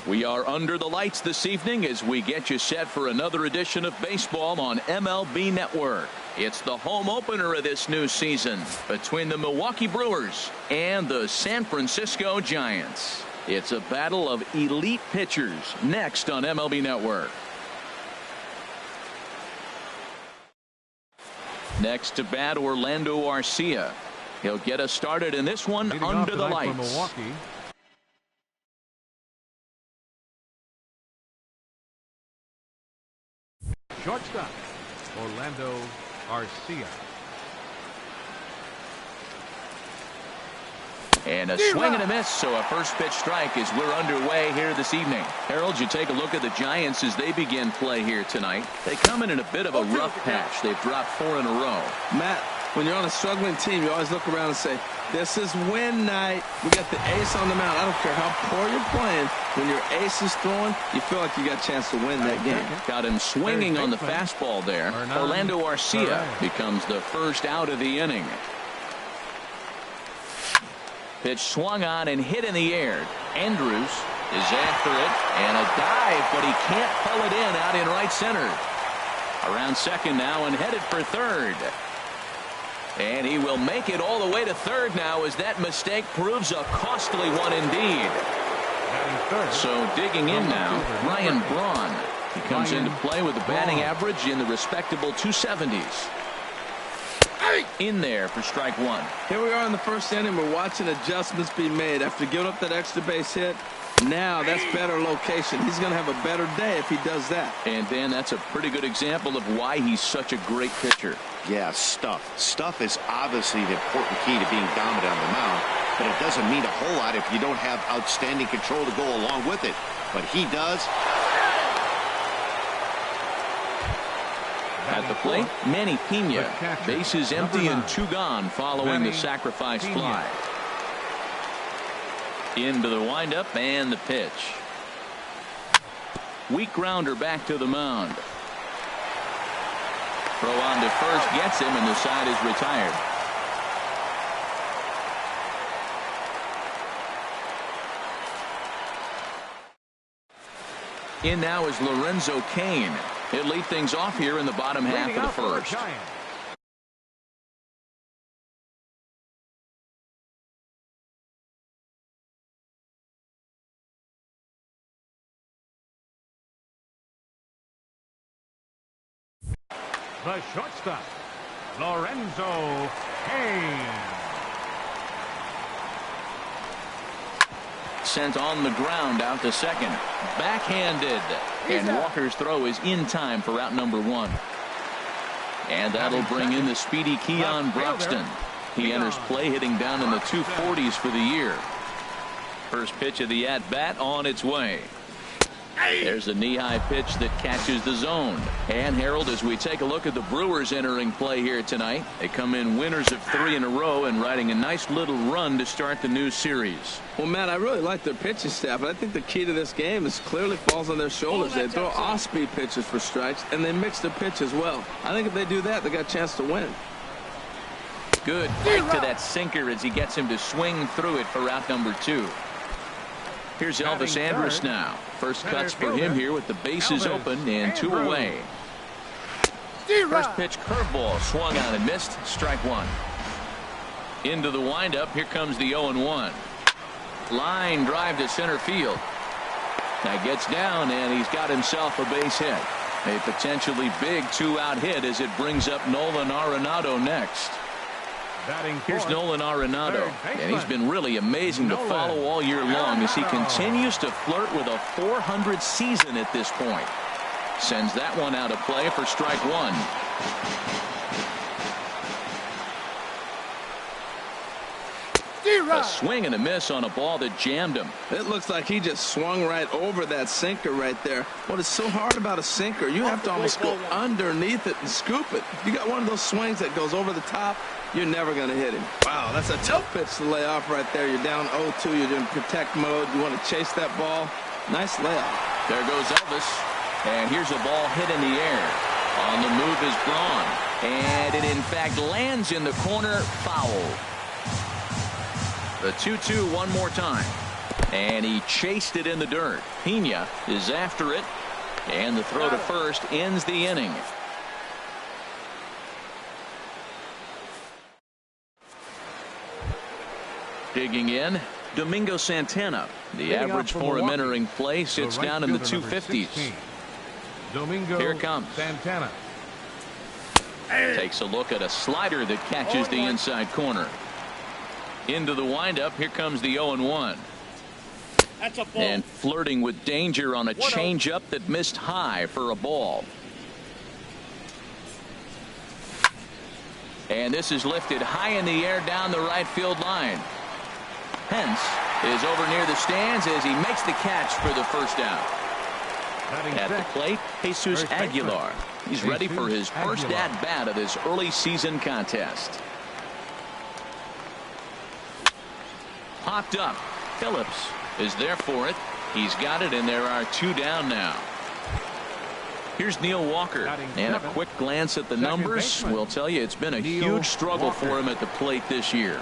We are under the lights this evening as we get you set for another edition of baseball on MLB Network. It's the home opener of this new season between the Milwaukee Brewers and the San Francisco Giants. It's a battle of elite pitchers next on MLB Network. Next to bat, Orlando Arcia. He'll get us started in this one under the lights. Shortstop, Orlando Arcia. And a swing and a miss, so a first pitch strike as we're underway here this evening. Harold, you take a look at the Giants as they begin play here tonight. They come in a bit of a rough patch. They've dropped 4 in a row. Matt, when you're on a struggling team, you always look around and say, this is win night. We got the ace on the mound. I don't care how poor you're playing. When your ace is throwing, you feel like you got a chance to win that game. Got him swinging on the fastball there. Orlando Arcia becomes the first out of the inning. Pitch swung on and hit in the air. Andrews is after it, and a dive, but he can't pull it in out in right center. Around second now and headed for third. And he will make it all the way to third now as that mistake proves a costly one indeed. So digging in now, Ryan Braun. He comes into play with a batting average in the respectable 270s. In there for strike one. Here we are in the first inning. We're watching adjustments be made after giving up that extra base hit. Now that's better location. He's going to have a better day if he does that. And Dan, that's a pretty good example of why he's such a great pitcher. Yeah, stuff is obviously the important key to being dominant on the mound, but it doesn't mean a whole lot if you don't have outstanding control to go along with it. But he does. At the plate, Manny Pena. Bases empty and 2 gone following the sacrifice fly. Into the windup and the pitch. Weak grounder back to the mound. Throw on to first gets him, and the side is retired. In now is Lorenzo Cain. He'll lead things off here in the bottom half of the first. The shortstop, Lorenzo Cain. Sent on the ground out to second. Backhanded. And Walker's throw is in time for out number 1. And that'll bring in the speedy Keon Broxton. He enters play hitting down in the 240s for the year. First pitch of the at-bat on its way. There's a knee-high pitch that catches the zone. And Harold, as we take a look at the Brewers entering play here tonight, they come in winners of 3 in a row and riding a nice little run to start the new series. Well, Matt, I really like their pitching staff, and I think the key to this game is clearly falls on their shoulders. They throw off-speed pitches for strikes, and they mix their pitch as well. I think if they do that, they got a chance to win. Good break to that sinker as he gets him to swing through it for out number 2. Here's Elvis Andrus now. First cuts for him here with the bases open and 2 away. First pitch curveball swung on and missed. Strike 1. Into the windup. Here comes the 0-1. Line drive to center field. That gets down, and he's got himself a base hit. A potentially big 2-out hit as it brings up Nolan Arenado next. Here's Nolan Arenado, and he's been really amazing to follow all year long as he continues to flirt with a .400 season at this point. Sends that one out of play for strike 1. A swing and a miss on a ball that jammed him. It looks like he just swung right over that sinker right there. What is so hard about a sinker, you have to almost go underneath it and scoop it. You got one of those swings that goes over the top, you're never going to hit him. Wow, that's a tough pitch to lay off right there. You're down 0-2. You're in protect mode. You want to chase that ball. Nice layoff. There goes Elvis. And here's a ball hit in the air. On the move is Braun. And it, in fact, lands in the corner. Foul. The 2-2 one more time. And he chased it in the dirt. Pena is after it. And the throw to first ends the inning. Digging in, Domingo Santana. The average for him entering play sits down in the 250s. Domingo Here it comes. Santana. Takes a look at a slider that catches the inside corner. Into the windup. Here comes the 0-1. That's a ball. And flirting with danger on a changeup that missed high for a ball. And this is lifted high in the air down the right field line. Pence is over near the stands as he makes the catch for the first out. At the plate, Jesus Aguilar. He's ready for his first at-bat of this early season contest. Popped up. Phillips is there for it. He's got it, and there are 2 down now. Here's Neil Walker, and a quick glance at the numbers will tell you it's been a huge struggle for him at the plate this year.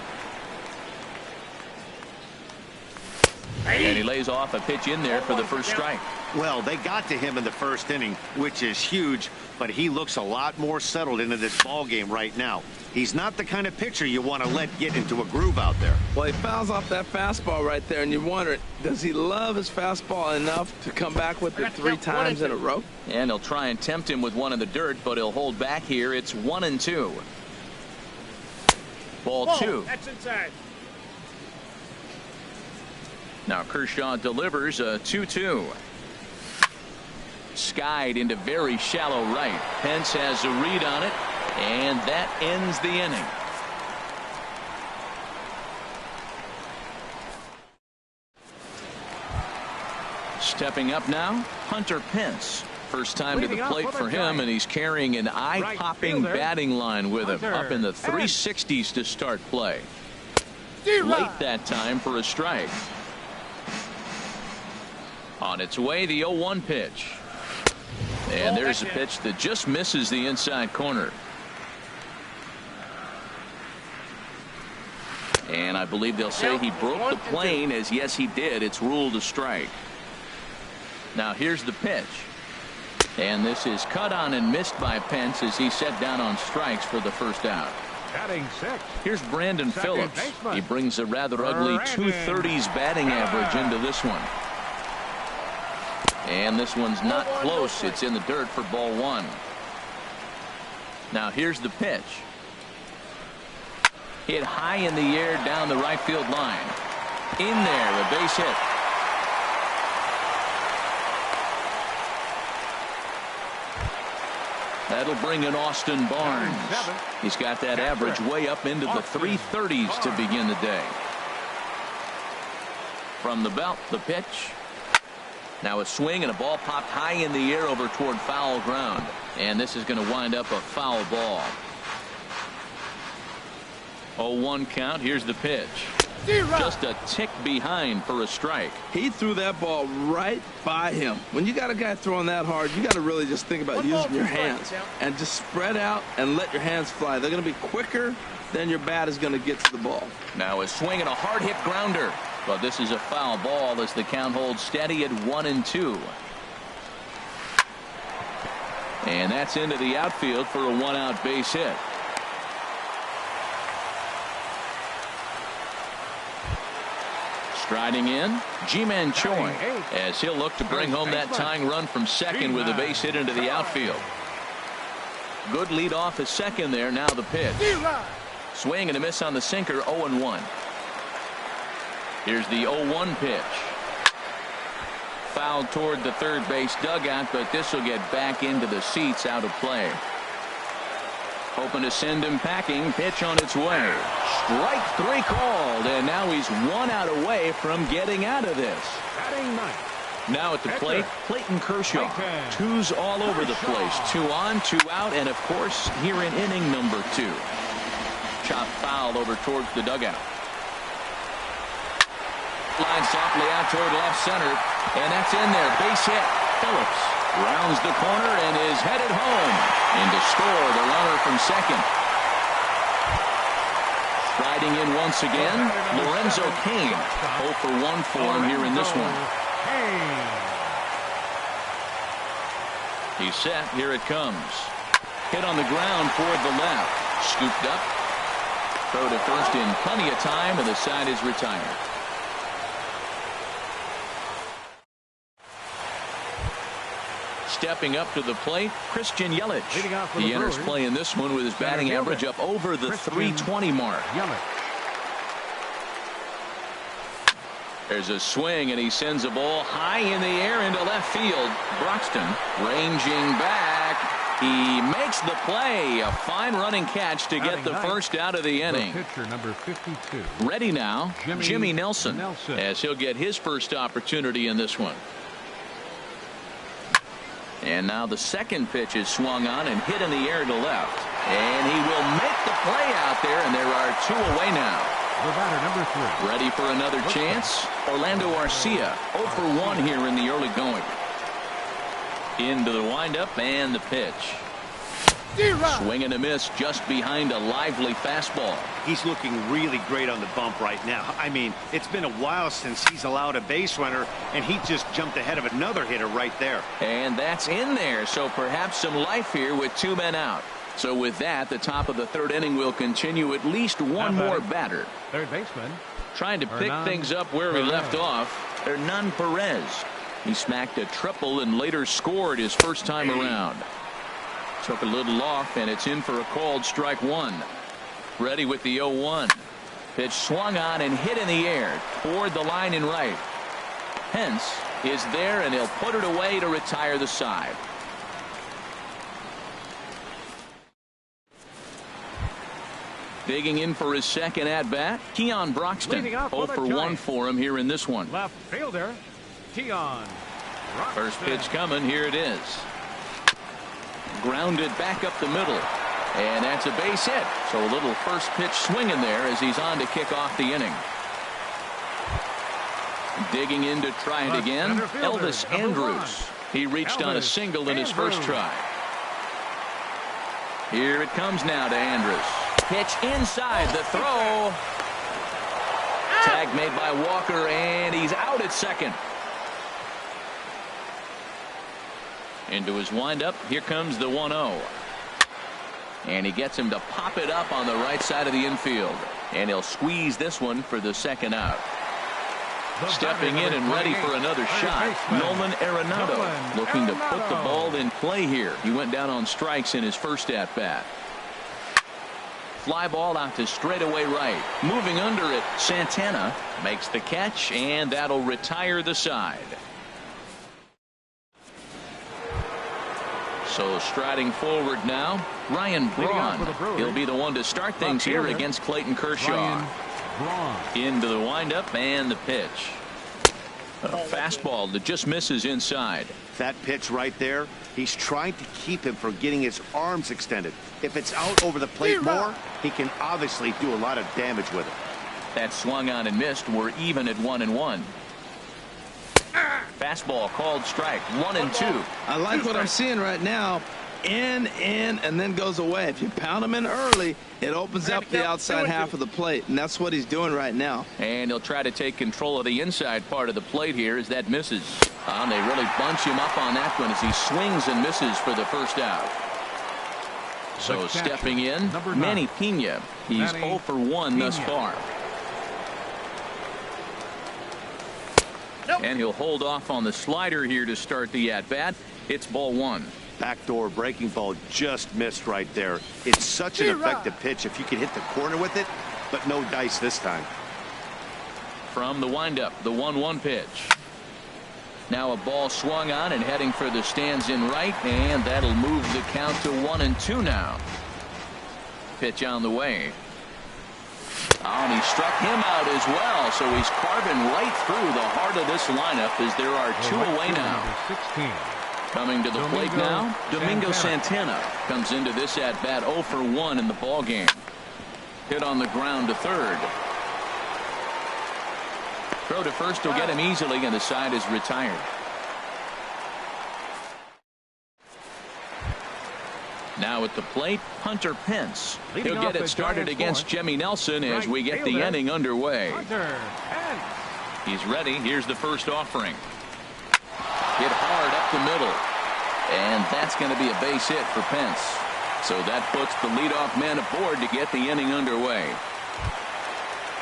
And he lays off a pitch in there for the first strike. Well, they got to him in the first inning, which is huge, but he looks a lot more settled into this ball game right now. He's not the kind of pitcher you want to let get into a groove out there. Well, he fouls off that fastball right there, and you wonder, does he love his fastball enough to come back with it 3 times in a row? And he'll try and tempt him with one in the dirt, but he'll hold back here. It's 1-2. Ball 2. That's inside. Now Kershaw delivers a 2-2. Skied into very shallow right. Pence has a read on it, and that ends the inning. Stepping up now, Hunter Pence. First time to the plate for him, and he's carrying an eye-popping batting line with him. Up in the 360s to start play. Late that time for a strike. On its way, the 0-1 pitch. And there's a pitch that just misses the inside corner. And I believe they'll say he broke the plane, as yes he did. It's ruled a strike. Now here's the pitch. And this is cut on and missed by Pence as he set down on strikes for the first out. Batting 6. Here's Brandon Phillips. He brings a rather ugly 230s batting average into this one. And this one's not close. It's in the dirt for ball 1. Now here's the pitch. Hit high in the air down the right field line. In there, a base hit. That'll bring in Austin Barnes. He's got that average way up into the 330s to begin the day. From the belt, the pitch. Now a swing and a ball popped high in the air over toward foul ground. And this is going to wind up a foul ball. 0-1 count. Here's the pitch. Just a tick behind for a strike. He threw that ball right by him. When you got a guy throwing that hard, you got to really just think about using your hands and just spread out and let your hands fly. They're going to be quicker than your bat is going to get to the ball. Now a swing and a hard hit grounder. But this is a foul ball as the count holds steady at 1-2. And that's into the outfield for a 1-out base hit. Striding in, Ji-Man Choi, as he'll look to bring home that tying run from second with a base hit into the outfield. Good lead off at second there. Now the pitch. Swing and a miss on the sinker. 0-1. Here's the 0-1 pitch. Fouled toward the third base dugout, but this will get back into the seats, out of play. Hoping to send him packing. Pitch on its way. Strike 3 called, and now he's 1 out away from getting out of this. Now at the plate, Clayton Kershaw. 2's all over the place. 2 on, 2 out, and of course here in inning number 2. Chop foul over towards the dugout. Line softly out toward left center, and that's in there. Base hit. Phillips rounds the corner and is headed home. And to score the runner from second. Hitting in once again, Lorenzo Cain. 0 for 1 for him here in this one. He's set. Here it comes. Hit on the ground toward the left. Scooped up. Throw to first in plenty of time, and the side is retired. Stepping up to the plate, Christian Yelich. He enters play in this one with his batting average up over the .320 mark. There's a swing, and he sends a ball high in the air into left field. Broxton ranging back. He makes the play. A fine running catch to get the first out of the inning. Pitcher number 52. Ready now, Jimmy Nelson, as he'll get his first opportunity in this one. And now the second pitch is swung on and hit in the air to left. And he will make the play out there, and there are 2 away now. The batter number 3. Ready for another chance? Orlando Arcia, 0 for 1 here in the early going. Into the windup and the pitch. Swing and a miss just behind a lively fastball. He's looking really great on the bump right now. I mean, it's been a while since he's allowed a base runner, and he just jumped ahead of another hitter right there. And that's in there, so perhaps some life here with 2 men out. So with that, the top of the 3rd inning will continue. At least one more batter. Third baseman. Trying to pick things up where he left off. Hernan Perez. He smacked a triple and later scored his first time around. Took a little off, and it's in for a called strike 1. Ready with the 0-1. Pitch swung on and hit in the air toward the line and right. Hence is there, and he'll put it away to retire the side. Digging in for his second at-bat, Keon Broxton. 0 for 1 for him here in this one. Left fielder, Keon Broxton. First pitch coming. Here it is. Grounded back up the middle. And that's a base hit. So a little first pitch swing in there as he's on to kick off the inning. Digging in to try it again, Elvis Andrus. He reached on a single in his first try. Here it comes now to Andrus. Pitch inside the throw. Tag made by Walker, and he's out at second. Into his windup. Here comes the 1-0. And he gets him to pop it up on the right side of the infield. And he'll squeeze this one for the second out. Stepping in and ready for another shot, Nolan Arenado, looking to put the ball in play here. He went down on strikes in his first at-bat. Fly ball out to straightaway right. Moving under it, Santana makes the catch, and that'll retire the side. So striding forward now, Ryan Braun. He'll be the one to start things here against Clayton Kershaw. Into the windup and the pitch. A fastball that just misses inside. That pitch right there, he's trying to keep him from getting his arms extended. If it's out over the plate more, he can obviously do a lot of damage with it. That swung on and missed. We're even at 1-1. Fastball called strike. 1-2. I like what I'm seeing right now. In, and then goes away. If you pound him in early, it opens up the outside half of the plate, and that's what he's doing right now. And he'll try to take control of the inside part of the plate here as that misses. And they really bunch him up on that one as he swings and misses for the first out. So stepping in, Manny Pena. He's 0 for 1 thus far. And he'll hold off on the slider here to start the at-bat. It's ball 1. Backdoor breaking ball just missed right there. It's such an effective pitch if you can hit the corner with it, but no dice this time. From the windup, the 1-1 pitch. Now a ball swung on and heading for the stands in right, and that'll move the count to 1-2 now. Pitch on the way. Oh, and he struck him out as well, so he's carving right through the heart of this lineup as there are 2 away now. 16. Coming to the plate now, Domingo Santana comes into this at-bat 0 for 1 in the ball game. Hit on the ground to third. Throw to first will get him easily, and the side is retired. Now at the plate, Hunter Pence. Leading He'll get off it the started Giants against bench, Jimmy Nelson as right we get the fielder, inning underway. Hunter Pence. He's ready. Here's the first offering. Hit hard up the middle. And that's going to be a base hit for Pence. So that puts the leadoff man aboard to get the inning underway.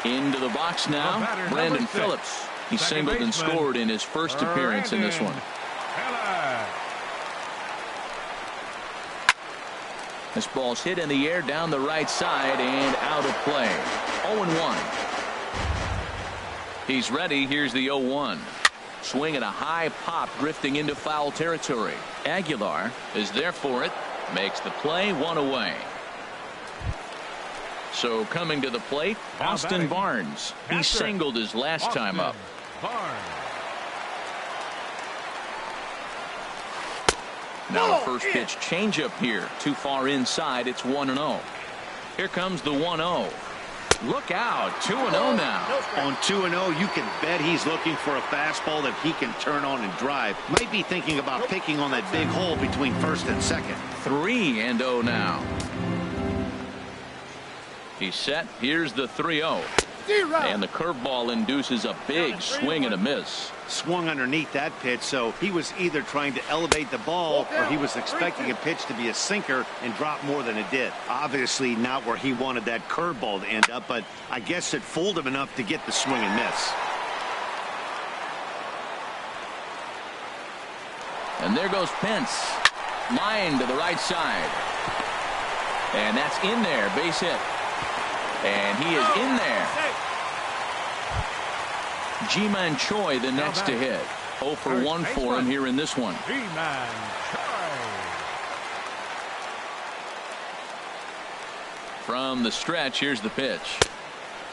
Into the box now, Brandon Phillips. He singled and scored in his first appearance in this one. This ball's hit in the air down the right side and out of play. 0-1. He's ready. Here's the 0-1. Swing at a high pop, drifting into foul territory. Aguilar is there for it. Makes the play, 1 away. So coming to the plate, Austin Barnes. He singled his last time up. Now a first pitch changeup here. Too far inside. It's 1-0. Here comes the 1-0. Look out. 2-0 now. On 2-0, you can bet he's looking for a fastball that he can turn on and drive. Might be thinking about picking on that big hole between first and second. 3-0 now. He's set. Here's the 3-0. And the curveball induces a big swing and a miss. Swung underneath that pitch, so he was either trying to elevate the ball or he was expecting a pitch to be a sinker and drop more than it did. Obviously not where he wanted that curveball to end up, but I guess it fooled him enough to get the swing and miss. And there goes Pence. Line to the right side. And that's in there. Base hit. And he is in there. Ji-Man Choi the next to hit. 0 for 1 for him here in this one. Ji-Man Choi. From the stretch, here's the pitch.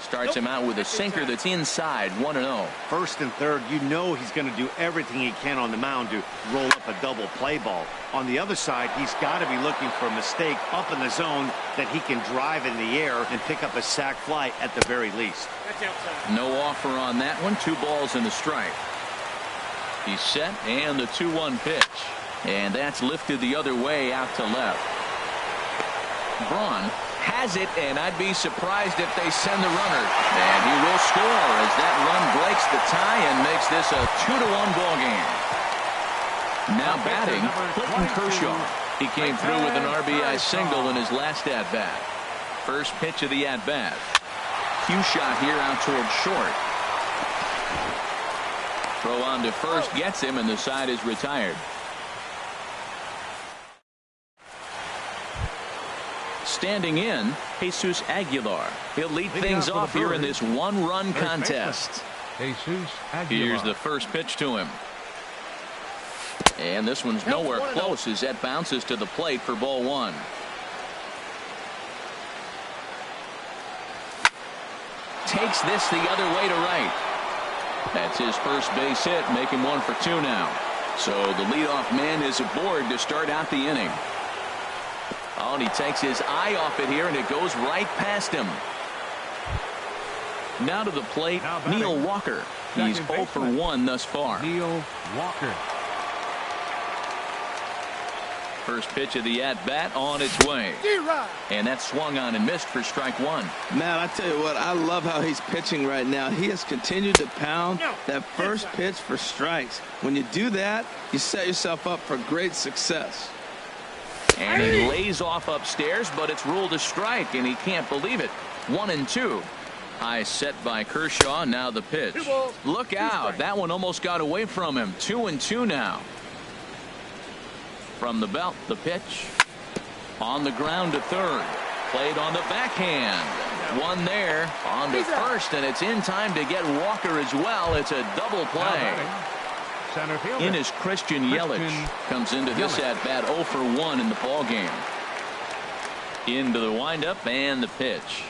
Starts him out with a sinker that's inside. 1-0. First and third, you know he's going to do everything he can on the mound to roll up a double play ball. On the other side, he's got to be looking for a mistake up in the zone that he can drive in the air and pick up a sac fly at the very least. No offer on that one. 2 balls and a strike. He's set, and the 2-1 pitch. And that's lifted the other way out to left. Braun has it, and I'd be surprised if they send the runner. And he will score as that run breaks the tie and makes this a 2-1 ball game. Now batting, Clayton Kershaw. He came through with an RBI single in his last at-bat. First pitch of the at-bat. Cue shot here out toward short. Throw on to first gets him, and the side is retired. Standing in, Jesus Aguilar. He'll lead things off here in this 1-run contest. Jesus Aguilar. Here's the first pitch to him. And this one's nowhere close as that bounces to the plate for ball 1. Takes this the other way to right. That's his first base hit, making 1 for 2 now. So the leadoff man is aboard to start out the inning. Oh, and he takes his eye off it here, and it goes right past him. Now to the plate, Neil Walker. He's 0 for 1 thus far. Neil Walker. First pitch of the at-bat on its way. And that swung on and missed for strike 1. Man, I tell you what, I love how he's pitching right now. He has continued to pound that first pitch for strikes. When you do that, you set yourself up for great success. And he lays off upstairs, but it's ruled a strike, and he can't believe it. 1-2. High set by Kershaw. Now the pitch. Look out. That one almost got away from him. 2-2 now. From the belt, the pitch. On the ground to third. Played on the backhand. One there. On to first, and it's in time to get Walker as well. It's a double play. In is Christian Yelich. Comes into this at-bat 0 for 1 in the ball game. Into the windup and the pitch.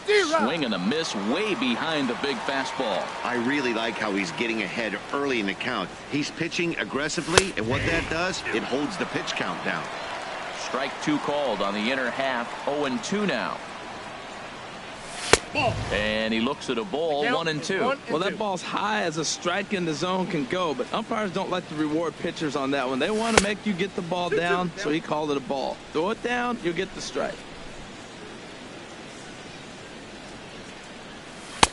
Swing and a miss way behind the big fastball. I really like how he's getting ahead early in the count. He's pitching aggressively, and what that does, it holds the pitch count down. Strike 2 called on the inner half. 0-2 now. Ball. And he looks at a ball, 1-2. Well, that ball's high as a strike in the zone can go, but umpires don't like to reward pitchers on that one. They want to make you get the ball down, so he called it a ball. Throw it down, you'll get the strike.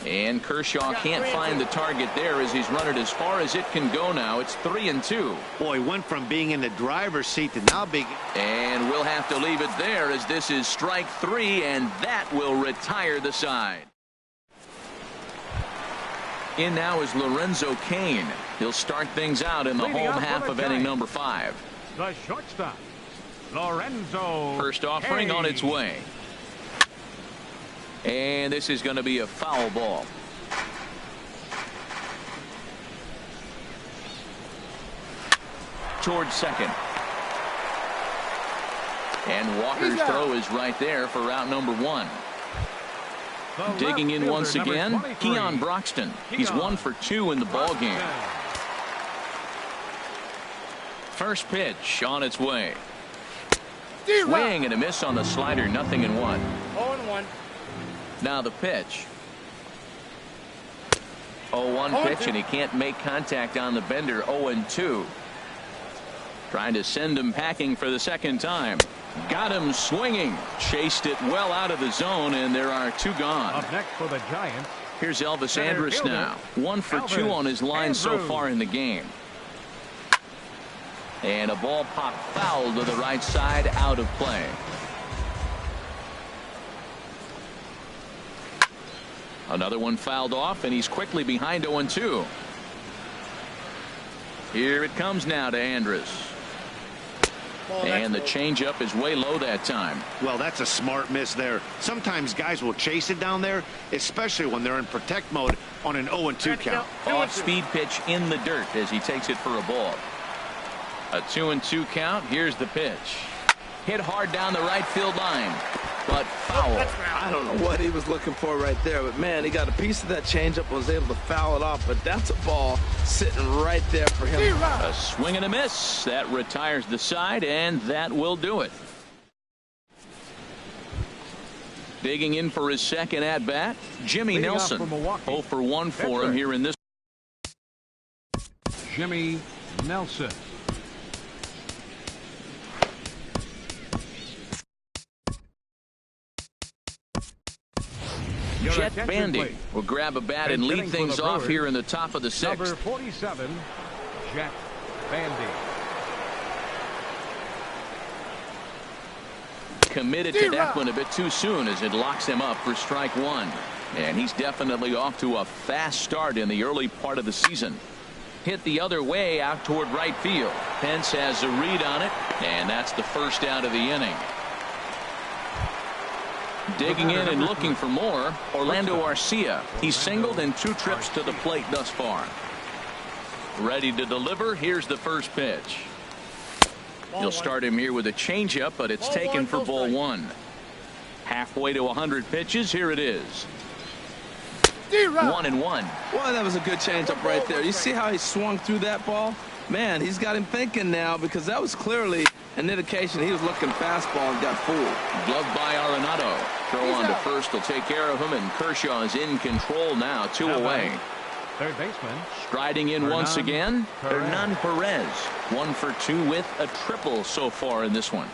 And Kershaw can't find the target there as he's run it as far as it can go now. It's 3-2. Boy, went from being in the driver's seat to now being... And we'll have to leave it there as this is strike 3, and that will retire the side. In now is Lorenzo Cain. He'll start things out in the home half of inning number 5. The shortstop, Lorenzo. First offering on its way. And this is going to be a foul ball. Towards second. And Walker's throw is right there for route number 1. Digging in once again, Keon Broxton. He's 1 for 2 in the ball game. First pitch on its way. Swing and a miss on the slider, 0-1. 0-1. Now the pitch. 0-1 pitch, and he can't make contact on the bender. 0-2. Trying to send him packing for the second time. Got him swinging. Chased it well out of the zone, and there are 2 gone. Up next for the Giants. Here's Elvis Andrus now. 1 for 2 on his line so far in the game. And a ball popped foul to the right side, out of play. Another one fouled off, and he's quickly behind 0-2. Here it comes now to Andrus. And the changeup is way low that time. Well, that's a smart miss there. Sometimes guys will chase it down there, especially when they're in protect mode on an 0-2 count. Off-speed pitch in the dirt as he takes it for a ball. A 2-2 count. Here's the pitch. Hit hard down the right field line, but foul. I don't know what he was looking for right there, but man, he got a piece of that changeup and was able to foul it off. But that's a ball sitting right there for him. A swing and a miss. That retires the side, and that will do it. Digging in for his second at bat, Jimmy Nelson. 0 for 1 for him here in this. Jimmy Nelson. Jet Bandy will grab a bat and lead things off here in the top of the 6th. Number 47, Jet Bandy. Committed to that one a bit too soon as it locks him up for strike 1. And he's definitely off to a fast start in the early part of the season. Hit the other way out toward right field. Pence has a read on it, and that's the first out of the inning. Digging in and looking for more, Orlando Arcia. He's singled in 2 trips to the plate thus far. Ready to deliver. Here's the first pitch. You'll start him here with a changeup, but it's taken for ball 1. Halfway to 100 pitches. Here it is. 1-1. Boy, that was a good changeup right there. You see how he swung through that ball? Man, he's got him thinking now, because that was clearly an indication he was looking fastball and got fooled. Gloved by Arenado. Throw on to first will take care of him, and Kershaw is in control now. 2 away. Third baseman. Striding in once again, Hernan Perez. 1 for 2 with a triple so far in this one.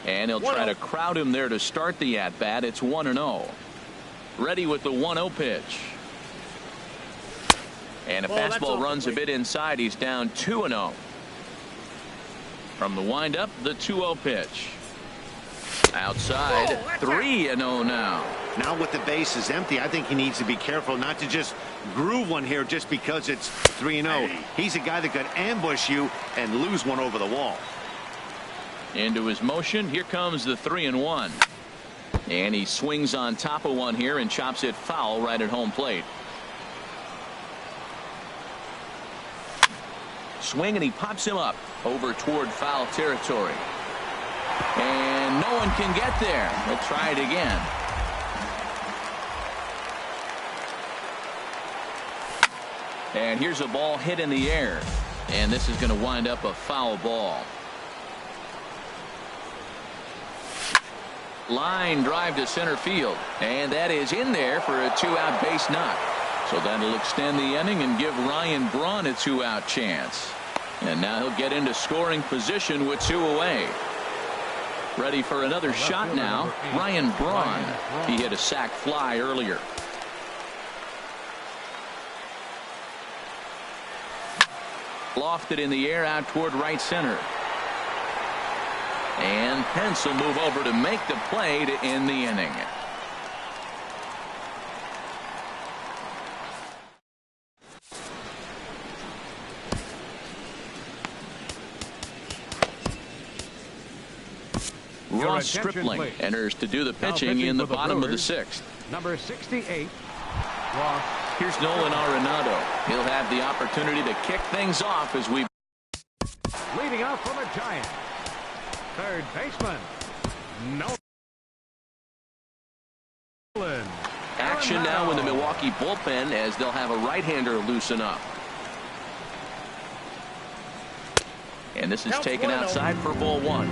And he'll try to crowd him there to start the at-bat. It's 1-0. Ready with the 1-0 pitch. And a fastball runs a bit inside. He's down 2-0. From the windup, the 2-0 pitch. Outside, 3-0 now. Now with the bases empty, I think he needs to be careful not to just groove one here just because it's 3-0. He's a guy that could ambush you and lose one over the wall. Into his motion. Here comes the 3-1. And he swings on top of one here and chops it foul right at home plate. Swing, and he pops him up over toward foul territory. And no one can get there. They'll try it again. And here's a ball hit in the air. And this is going to wind up a foul ball. Line drive to center field, and that is in there for a 2-out base knock. So that'll extend the inning and give Ryan Braun a 2-out chance. And now he'll get into scoring position with 2 away. Ready for another shot now, Ryan Braun. He hit a sac fly earlier. Lofted in the air out toward right center. And Pence will move over to make the play to end the inning. Ross Stripling enters to do the pitching in the bottom of the 6th. Number 68, Ross. Here's Nolan Arenado. He'll have the opportunity to kick things off as we Leading off for the Giants, third baseman, Nolan. action now in the Milwaukee bullpen as they'll have a right-hander loosen up. And this is taken outside for ball 1.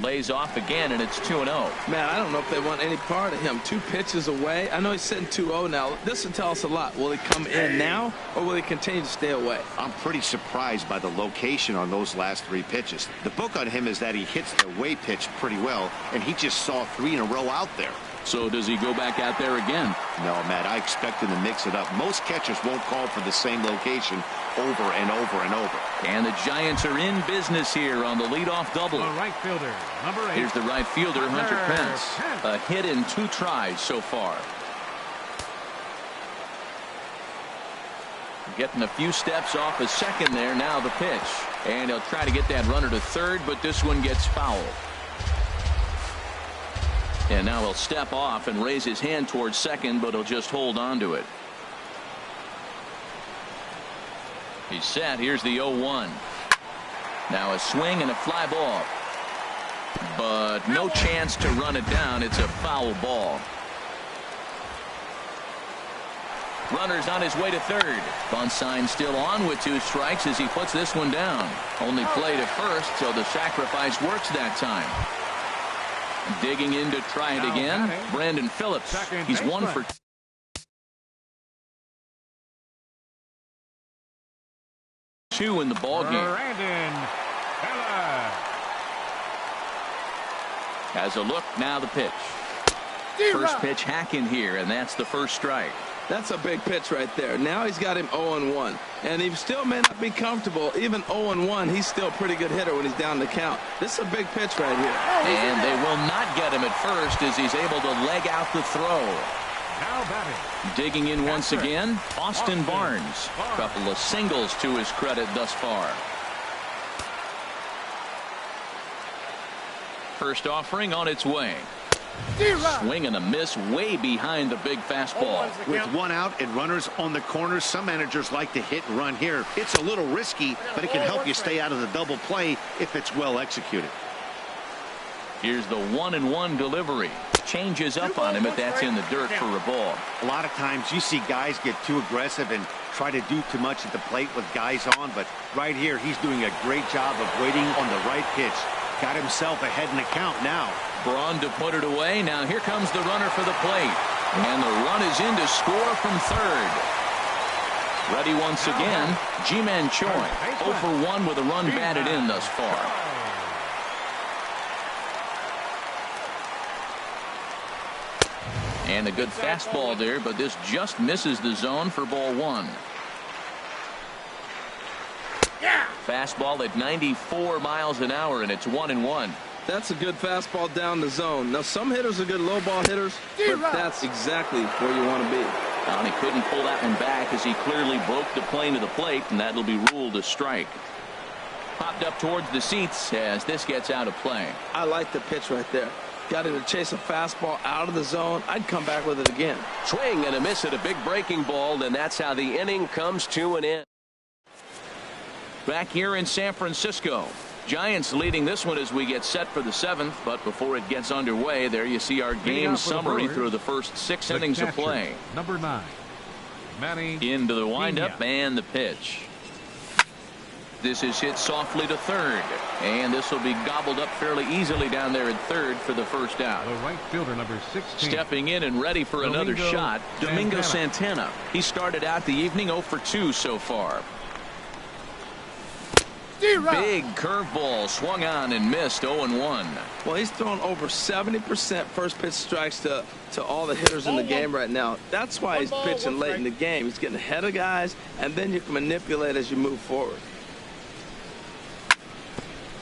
Lays off again, and it's 2-0. Man, I don't know if they want any part of him. 2 pitches away. I know he's sitting 2-0 now. This will tell us a lot. Will he come in now, or will he continue to stay away? I'm pretty surprised by the location on those last 3 pitches. The book on him is that he hits the away pitch pretty well, and he just saw 3 in a row out there. So does he go back out there again? No, Matt, I expect him to mix it up. Most catchers won't call for the same location over and over and over. And the Giants are in business here on the leadoff double. The right fielder, number 8. Here's the right fielder, Hunter Pence. A hit in 2 tries so far. Getting a few steps off a second there. Now the pitch. And he'll try to get that runner to third, but this one gets fouled. And now he'll step off and raise his hand towards second, but he'll just hold on to it. He's set. Here's the 0-1. Now a swing and a fly ball. But no chance to run it down. It's a foul ball. Runner's on his way to third. Bunt sign still on with 2 strikes as he puts this one down. Only play to first, so the sacrifice works that time. Digging in to try it again, Brandon Phillips. He's 1 for 2 in the ball game. Has a look, now the pitch. First pitch hack in here, and that's the first strike. That's a big pitch right there. Now he's got him 0-1. And he still may not be comfortable. Even 0-1, he's still a pretty good hitter when he's down the count. This is a big pitch right here. And they will not get him at first as he's able to leg out the throw. Now batting. Digging in once again, Austin Barnes. A couple of singles to his credit thus far. First offering on its way. Swing and a miss way behind the big fastball. With 1 out and runners on the corners, some managers like to hit and run here. It's a little risky, but it can help you stay out of the double play if it's well executed. Here's the 1-1 delivery. Changes up on him if that's in the dirt for a ball. A lot of times you see guys get too aggressive and try to do too much at the plate with guys on, but right here he's doing a great job of waiting on the right pitch. Got himself ahead in the count now. Braun to put it away. Now here comes the runner for the plate. And the run is in to score from third. Ready once again, Ji-Man Choi. 0 for 1 with a run batted in thus far. And a good fastball there, but this just misses the zone for ball 1. Fastball at 94 miles an hour, and it's 1-1. That's a good fastball down the zone. Now, some hitters are good low ball hitters, but that's exactly where you want to be. And he couldn't pull that one back as he clearly broke the plane to the plate, and that'll be ruled a strike. Popped up towards the seats as this gets out of play. I like the pitch right there. Got him to chase a fastball out of the zone. I'd come back with it again. Swing and a miss at a big breaking ball, and that's how the inning comes to an end. Back here in San Francisco. Giants leading this one as we get set for the 7th, but before it gets underway, there you see our game summary through the first 6 innings of play. Number 9, Manny into the windup and the pitch. This is hit softly to third, and this will be gobbled up fairly easily down there at third for the first out. The right fielder, number 16. Stepping in and ready for another shot, Domingo Santana. He started out the evening 0 for 2 so far. Big curveball swung on and missed. 0-1. Well, he's throwing over 70% first pitch strikes to all the hitters in the game right now. That's why he's pitching late in the game. He's getting ahead of guys, and then you can manipulate as you move forward.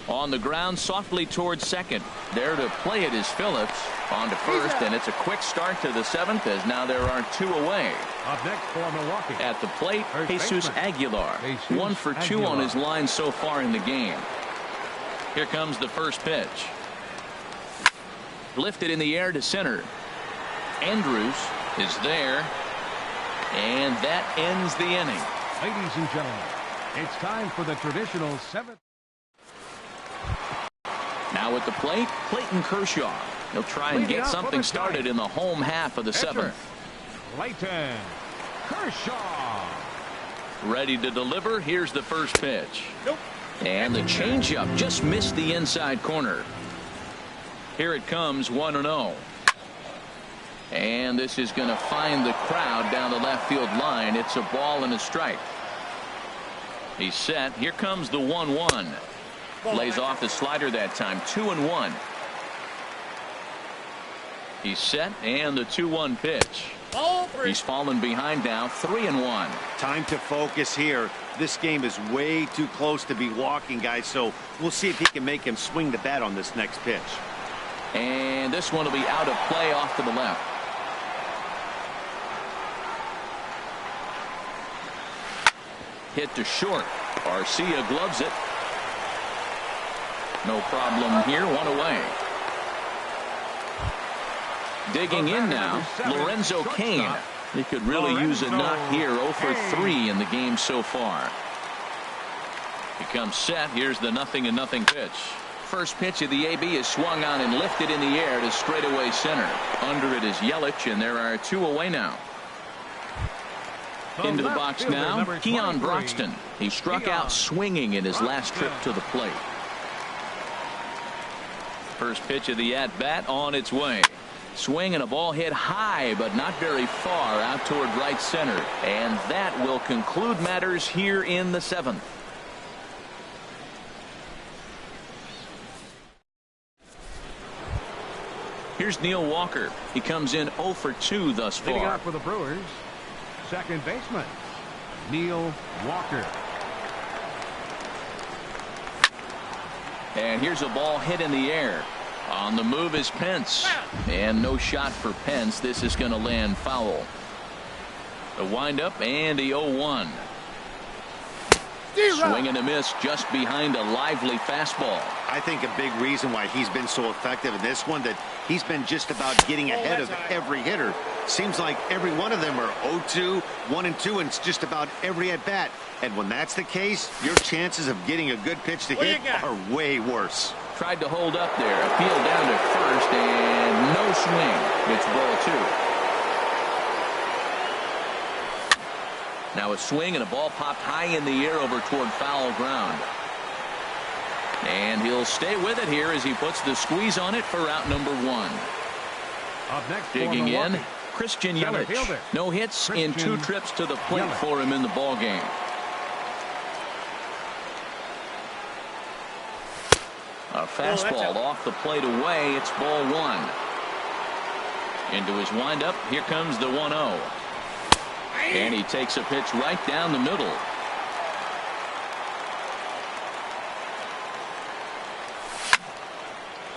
On the ground softly towards second. There to play it is Phillips. On to first, and it's a quick start to the 7th as now there are 2 away. Up next for Milwaukee. At the plate, Jesus Aguilar. 1 for 2 on his line so far in the game. Here comes the first pitch. Lifted in the air to center. Andrews is there. And that ends the inning. Ladies and gentlemen, it's time for the traditional 7th. Now at the plate, Clayton Kershaw. He'll try and get something started in the home half of the 7th. Clayton Kershaw. Ready to deliver. Here's the first pitch. And the changeup just missed the inside corner. Here it comes, 1-0. And this is going to find the crowd down the left field line. It's a ball and a strike. He's set. Here comes the 1-1. Lays off the slider that time. 2-1. He's set, and the 2-1 pitch. He's fallen behind now. 3-1. Time to focus here. This game is way too close to be walking, guys, so we'll see if he can make him swing the bat on this next pitch. And this one will be out of play off to the left. Hit to short. Arcia gloves it. No problem here. 1 away. Digging in now, Lorenzo Cain. He could really use a knock here. 0 for 3 in the game so far. He comes set. Here's the 0-0 pitch. First pitch of the AB is swung on and lifted in the air to straightaway center. Under it is Yelich, and there are 2 away now. Into the box now, Keon Broxton. He struck out swinging in his last trip to the plate. First pitch of the at-bat on its way. Swing and a ball hit high, but not very far out toward right center. And that will conclude matters here in the 7th. Here's Neil Walker. He comes in 0 for 2 thus far. Leading off for the Brewers, second baseman, Neil Walker. And here's a ball hit in the air. On the move is Pence. And no shot for Pence. This is going to land foul. The windup and the 0-1. Swing and a miss just behind a lively fastball. I think a big reason why he's been so effective in this one, that he's been just about getting ahead of every hitter. Seems like every one of them are 0-2, 1-2, and it's just about every at bat. And when that's the case, your chances of getting a good pitch to hit are way worse. Tried to hold up there. Appeal down to first, and no swing. It's ball 2. Now a swing and a ball popped high in the air over toward foul ground. And he'll stay with it here as he puts the squeeze on it for out number 1. Up next, digging in, Christian Yelich. No hits in 2 trips to the plate for him in the ball game. A fastball off the plate away. It's ball 1. Into his windup. Here comes the 1-0. And he takes a pitch right down the middle.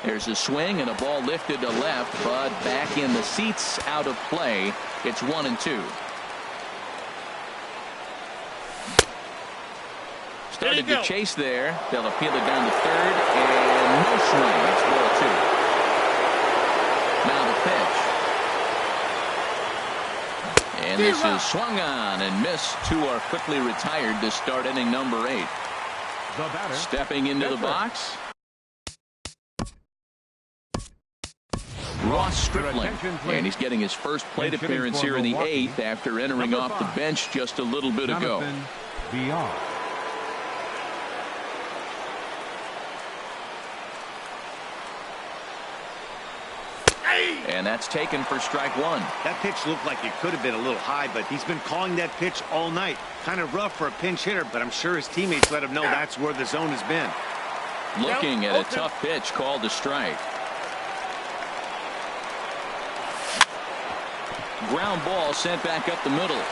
There's a swing and a ball lifted to left, but back in the seats, out of play. It's 1-2. Started to chase there. They'll appeal it down to third, and no swing. It's ball 2. Now the pitch. And this is swung on and missed. 2 are quickly retired to start inning number 8. Stepping into the box, Ross Stripling, and he's getting his first plate appearance here in the 8th after entering off the bench just a little bit ago. And that's taken for strike one. That pitch looked like it could have been a little high, but he's been calling that pitch all night. Kind of rough for a pinch hitter, but I'm sure his teammates let him know that's where the zone has been. Looking at a tough pitch called to strike. Ground ball sent back up the middle.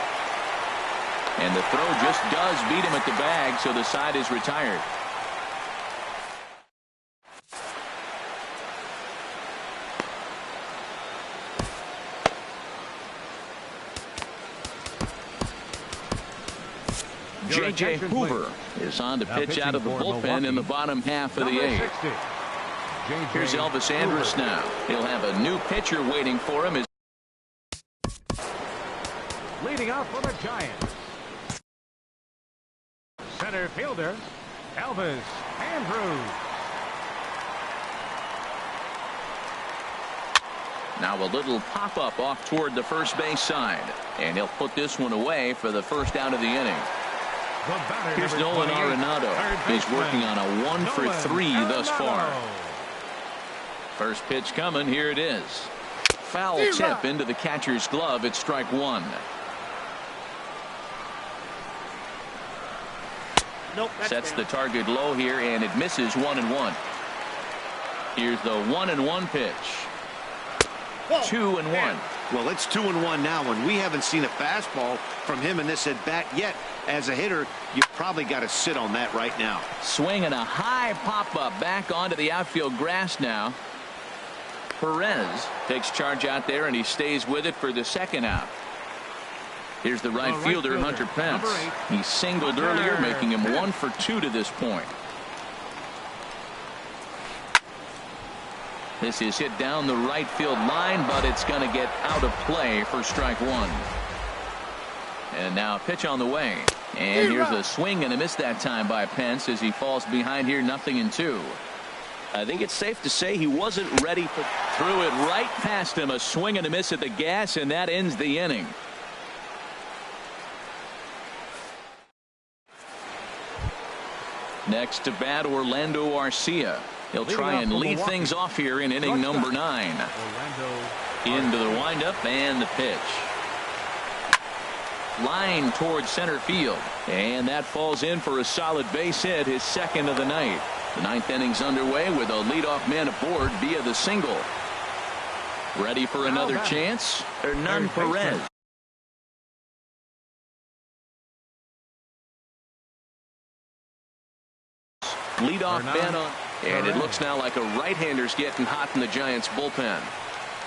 And the throw just does beat him at the bag, so the side is retired. J.J. Hoover is on to pitch out of the bullpen in the bottom half of the eighth. Here's Elvis Andrus now. He'll have a new pitcher waiting for him. Leading off for the Giants, center fielder Elvis Andrus. Now a little pop-up off toward the first base side. And he'll put this one away for the first out of the inning. Here's Nolan Arenado. He's working on a 1-for-3 thus far. First pitch coming. Here it is. Foul tip into the catcher's glove. It's strike one. Sets the target low here, and it misses 1-1. Here's the 1-1 pitch. 2-1. Well, it's 2-1 now, and we haven't seen a fastball from him in this at bat yet. As a hitter, you've probably got to sit on that right now. Swinging a high pop-up back onto the outfield grass now. Perez takes charge out there, and he stays with it for the second out. Here's the right fielder, Hunter Pence. He singled earlier, making him 1-for-2 to this point. This is hit down the right field line, but it's going to get out of play for strike one. And now a pitch on the way. And here's a swing and a miss that time by Pence as he falls behind here, 0-2. I think it's safe to say he wasn't ready for. Threw it right past him, a swing and a miss at the gas, and that ends the inning. Next to bat, Orlando Arcia. He'll try and lead things off here in inning number 9. Into the windup and the pitch. Line towards center field. And that falls in for a solid base hit, his second of the night. The 9th inning's underway with a leadoff man aboard via the single. Ready for another chance? Hernan Perez. Leadoff man on. And it looks now like a right-hander's getting hot in the Giants bullpen.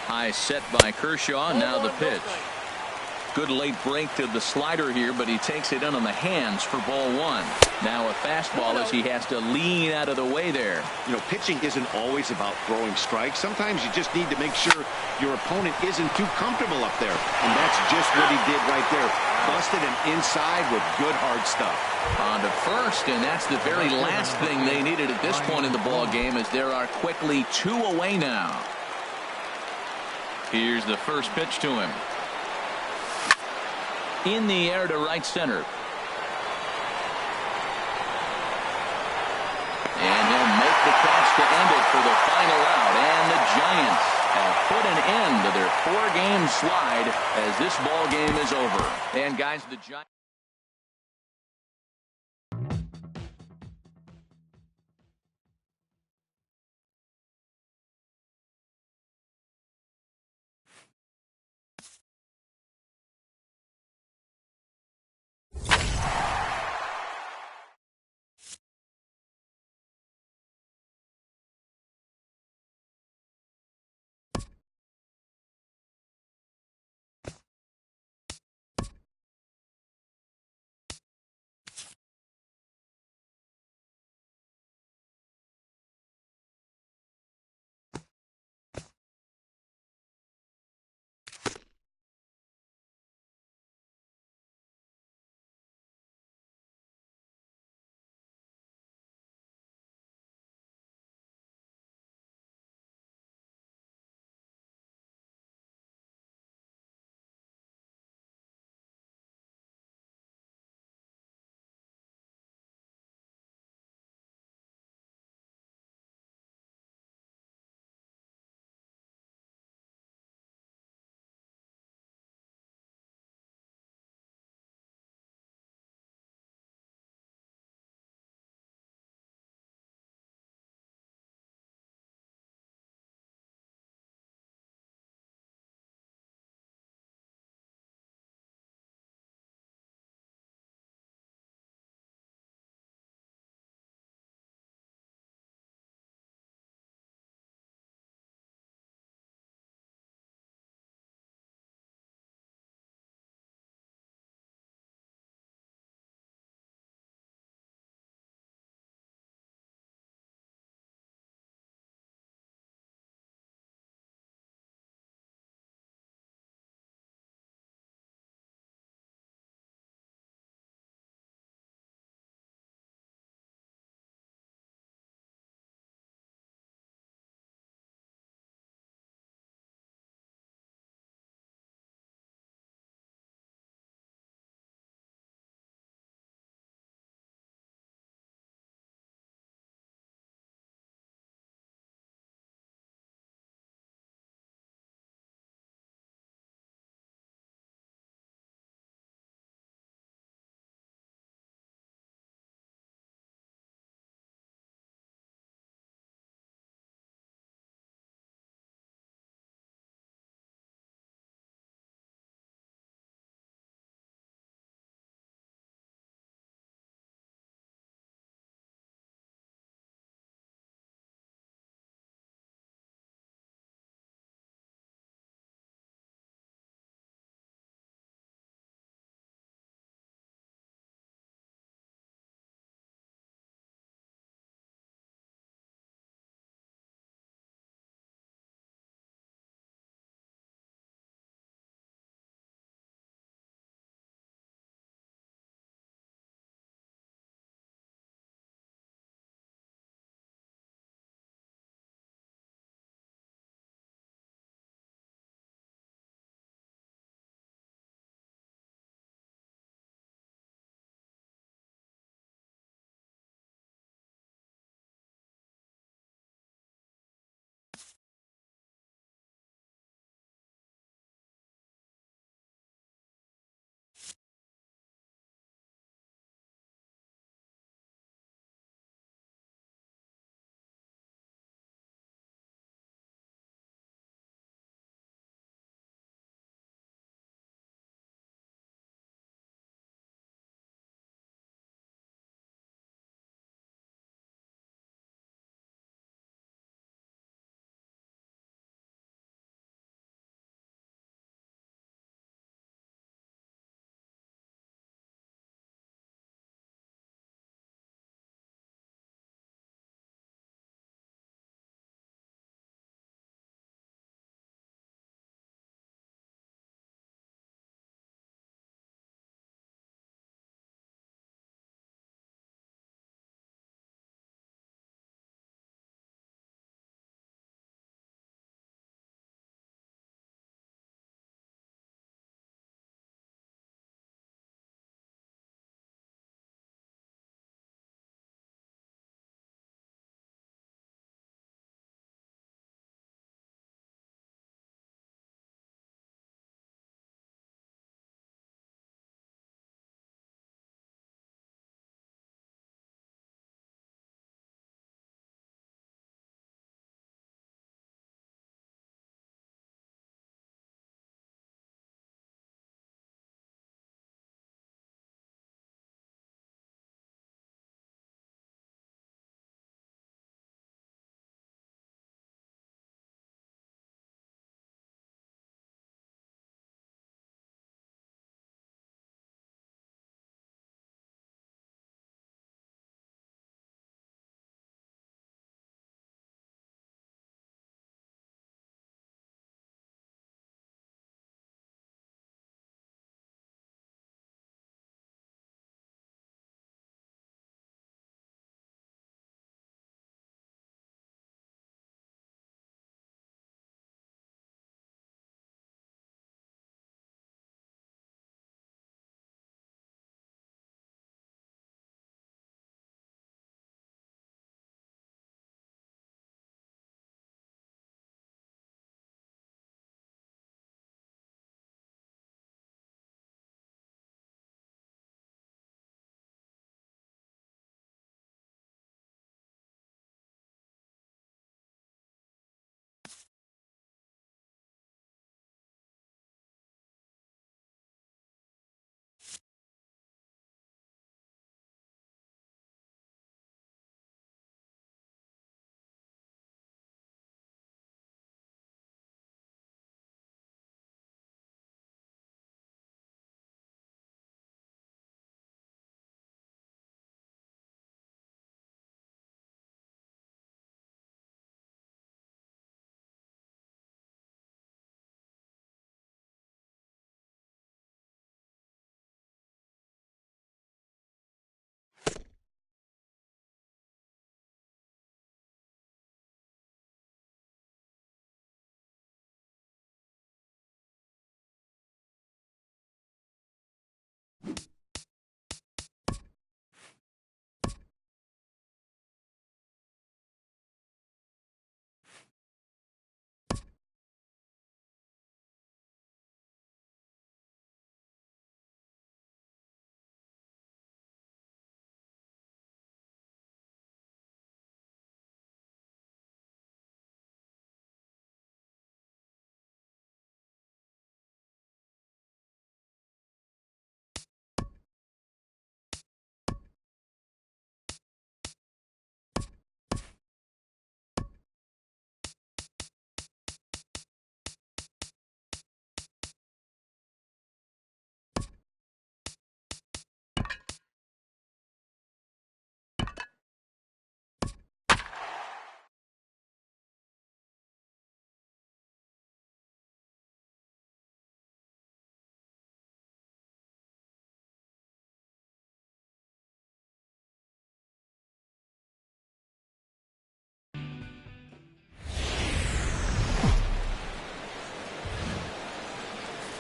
High set by Kershaw. Now the pitch. Good late break to the slider here, but he takes it in on the hands for ball one. Now a fastball as he has to lean out of the way there. You know, pitching isn't always about throwing strikes. Sometimes you just need to make sure your opponent isn't too comfortable up there. And that's just what he did right there. Busted him inside with good hard stuff. On to first, and that's the very last thing they needed at this point in the ball game, as there are quickly 2 away now. Here's the first pitch to him. In the air to right center. And he'll make the catch to end it for the final out. And the Giants have put an end to their 4-game slide as this ball game is over. And guys, the Giants.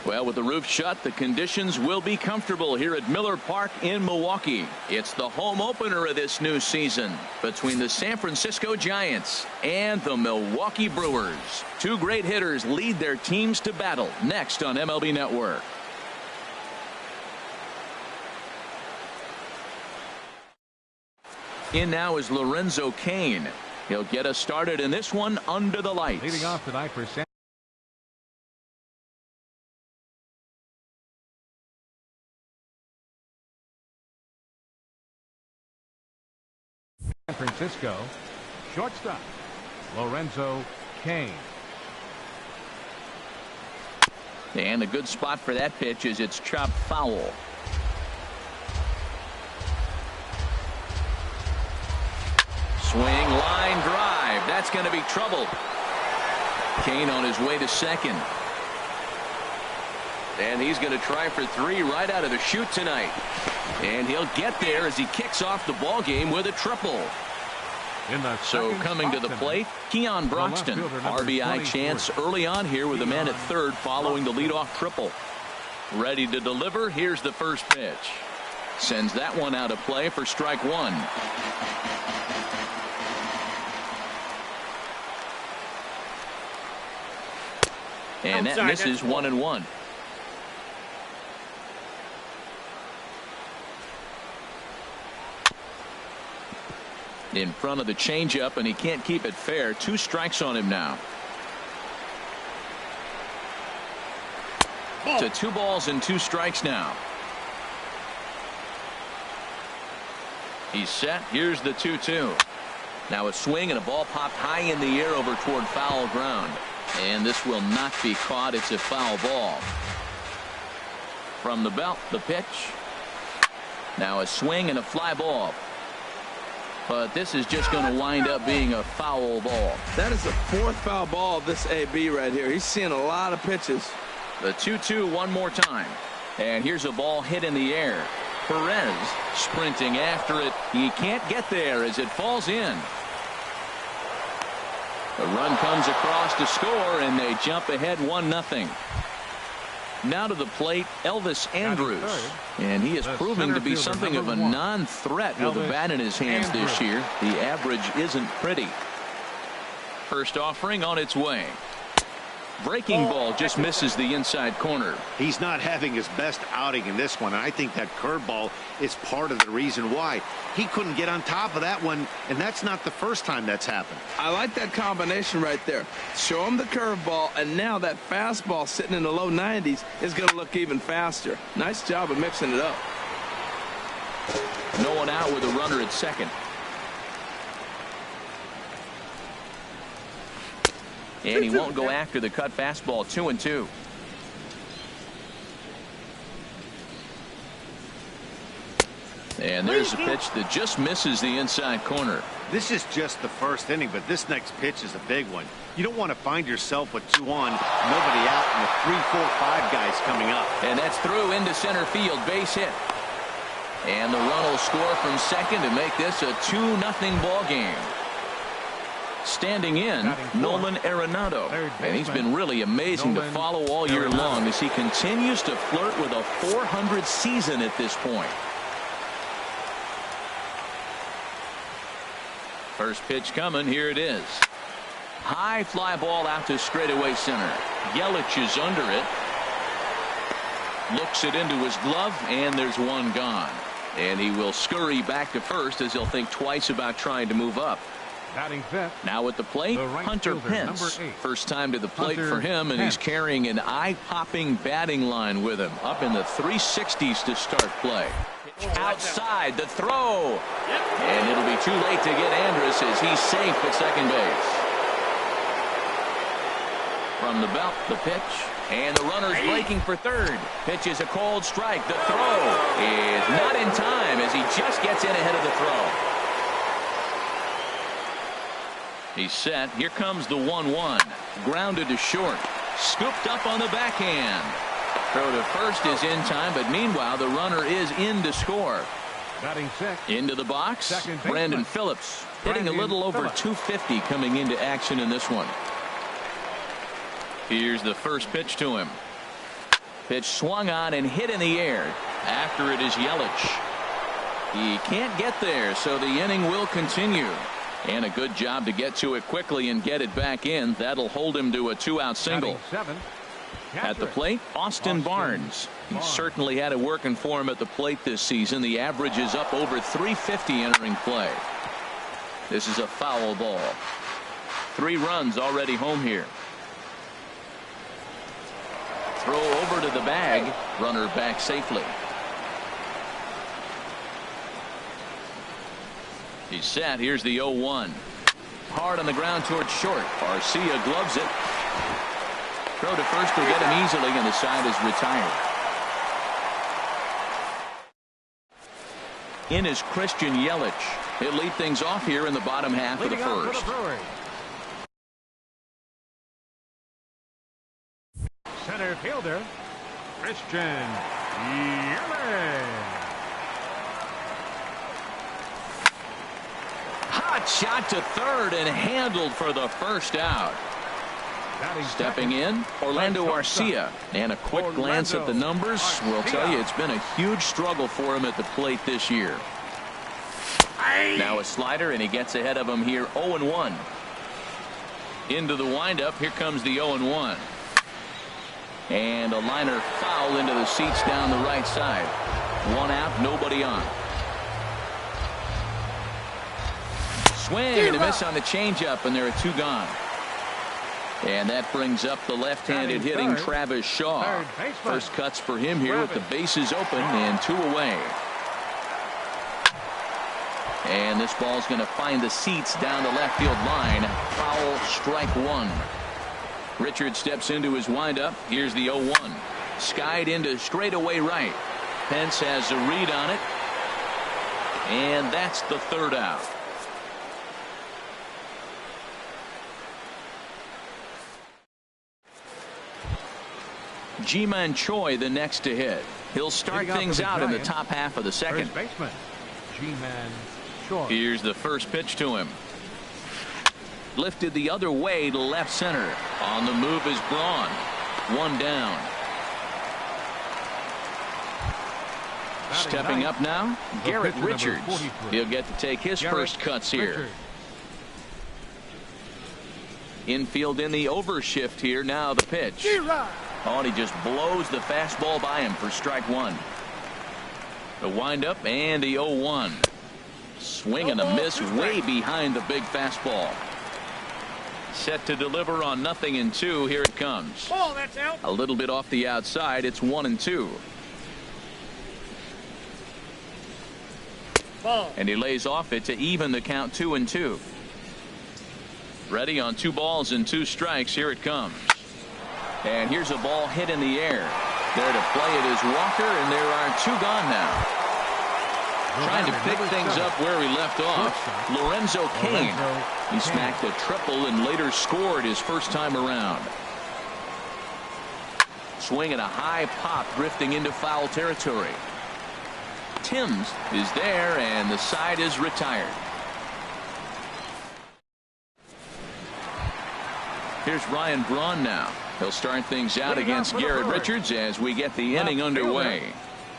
Well, with the roof shut, the conditions will be comfortable here at Miller Park in Milwaukee. It's the home opener of this new season between the San Francisco Giants and the Milwaukee Brewers. Two great hitters lead their teams to battle next on MLB Network. In now is Lorenzo Cain. He'll get us started in this one under the lights. Leading off tonight for San Francisco, shortstop, Lorenzo Cain. And a good spot for that pitch is it's chopped foul. Swing, line drive. That's going to be trouble. Cain on his way to second. And he's going to try for three right out of the chute tonight. And he'll get there as he kicks off the ball game with a triple. So coming to the plate, Keon Broxton. RBI chance early on here with a man at third following the leadoff triple. Ready to deliver. Here's the first pitch. Sends that one out of play for strike one. And that misses 1-1. In front of the changeup, and he can't keep it fair. 2 strikes on him now. To 2 balls and 2 strikes now. He's set. Here's the 2-2. Now a swing and a ball popped high in the air over toward foul ground. And this will not be caught. It's a foul ball. From the belt, the pitch. Now a swing and a fly ball. But this is just going to wind up being a foul ball. That is the 4th foul ball of this AB right here. He's seeing a lot of pitches. The 2-2 one more time. And here's a ball hit in the air. Perez sprinting after it. He can't get there as it falls in. The run comes across to score, and they jump ahead 1-0. Now to the plate, Elvis Andrus. And he is proving to be something of a non-threat with a bat in his hands this year. The average isn't pretty. First offering on its way. Breaking ball just misses the inside corner. He's not having his best outing in this one, and I think that curveball is part of the reason why. He couldn't get on top of that one, and that's not the first time that's happened. I like that combination right there. Show him the curveball, and now that fastball sitting in the low 90s is going to look even faster. Nice job of mixing it up. No one out with a runner at second. And he won't go after the cut fastball. 2-2. And there's a pitch that just misses the inside corner. This is just the first inning, but this next pitch is a big one. You don't want to find yourself with 2 on, nobody out, and with 3, 4, 5 guys coming up. And that's through into center field. Base hit. And the run will score from second to make this a 2-0 ball game. Standing in, Nolan Arenado. And he's been really amazing to follow all year long as he continues to flirt with a .400 season at this point. First pitch coming. Here it is. High fly ball out to straightaway center. Yelich is under it. Looks it into his glove, and there's one gone. And he will scurry back to first as he'll think twice about trying to move up. Batting fifth. Now at the plate, Hunter Pence. First time to the plate for him, and he's carrying an eye-popping batting line with him. Up in the 360s to start play. Outside, the throw. And it'll be too late to get Andrus as he's safe at second base. From the belt, the pitch. And the runner's breaking for third. Pitch is a cold strike. The throw is not in time as he just gets in ahead of the throw. He's set. Here comes the 1-1. Grounded to short. Scooped up on the backhand. Throw to first is in time, but meanwhile the runner is in to score. Batting sixth. Into the box, Brandon Phillips. Hitting a little over 250 coming into action in this one. Here's the first pitch to him. Pitch swung on and hit in the air. After it is Yelich. He can't get there, so the inning will continue. And a good job to get to it quickly and get it back in. That'll hold him to a 2-out single. At the plate, Austin Barnes. He certainly had it working for him at the plate this season. The average is up over 350 entering play. This is a foul ball. 3 runs already home here. Throw over to the bag. Runner back safely. He's set. Here's the 0-1. Hard on the ground towards short. Garcia gloves it. Throw to first will get him easily, and the side is retired. In is Christian Yelich. He'll lead things off here in the bottom half of the first. Center fielder, Christian Yelich. Hot shot to third and handled for the first out. Stepping in, Orlando Garcia. And a quick glance at the numbers will tell you it's been a huge struggle for him at the plate this year. Now a slider, and he gets ahead of him here. 0-1. Into the windup. Here comes the 0-1. And a liner foul into the seats down the right side. 1 out, nobody on. Swing and a miss on the changeup, and there are 2 gone. And that brings up the left-handed hitting Travis Shaw. First cuts for him here with the bases open and 2 away. And this ball's going to find the seats down the left field line. Foul, strike 1. Richard steps into his windup. Here's the 0-1. Skied into straightaway right. Pence has a read on it. And that's the 3rd out. Ji-Man Choi the next to hit. He'll start things out in the top half of the second. Baseman, Ji-Man Choi. Here's the first pitch to him. Lifted the other way to left center. On the move is Braun. 1 down. Stepping up now, Garrett Richards. He'll get to take his first cuts here. Infield in the overshift here. Now the pitch. Oh, and he just blows the fastball by him for strike 1. The windup and the 0-1. Swing and a miss way behind the big fastball. Set to deliver on 0-2. Here it comes. Oh, that's out. A little bit off the outside. It's 1-2. Ball. And he lays off it to even the count 2-2. Ready on 2 balls and 2 strikes. Here it comes. And here's a ball hit in the air. There to play it is Walker, and there are 2 gone now. Trying to pick things up where he left off, Lorenzo Cain. He smacked a triple and later scored his first time around. Swing and a high pop drifting into foul territory. Timms is there, and the side is retired. Here's Ryan Braun now. He'll start things out against Garrett Richards as we get the inning underway.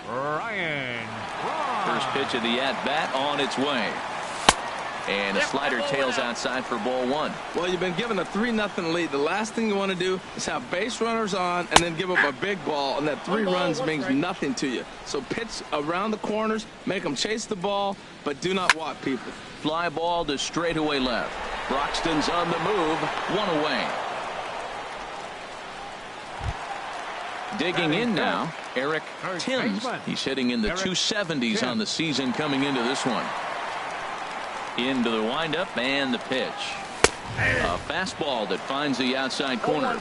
Ryan Braun. First pitch of the at-bat on its way. And a slider tails outside for ball 1. Well, you've been given a 3-0 lead. The last thing you want to do is have base runners on and then give up a big ball, and that 3 runs means nothing to you. So pitch around the corners, make them chase the ball, but do not walk people. Fly ball to straightaway left. Broxton's on the move. 1 away. Digging in now, Eric Timms. He's hitting in the 270s on the season coming into this one. Into the windup and the pitch. A fastball that finds the outside corner.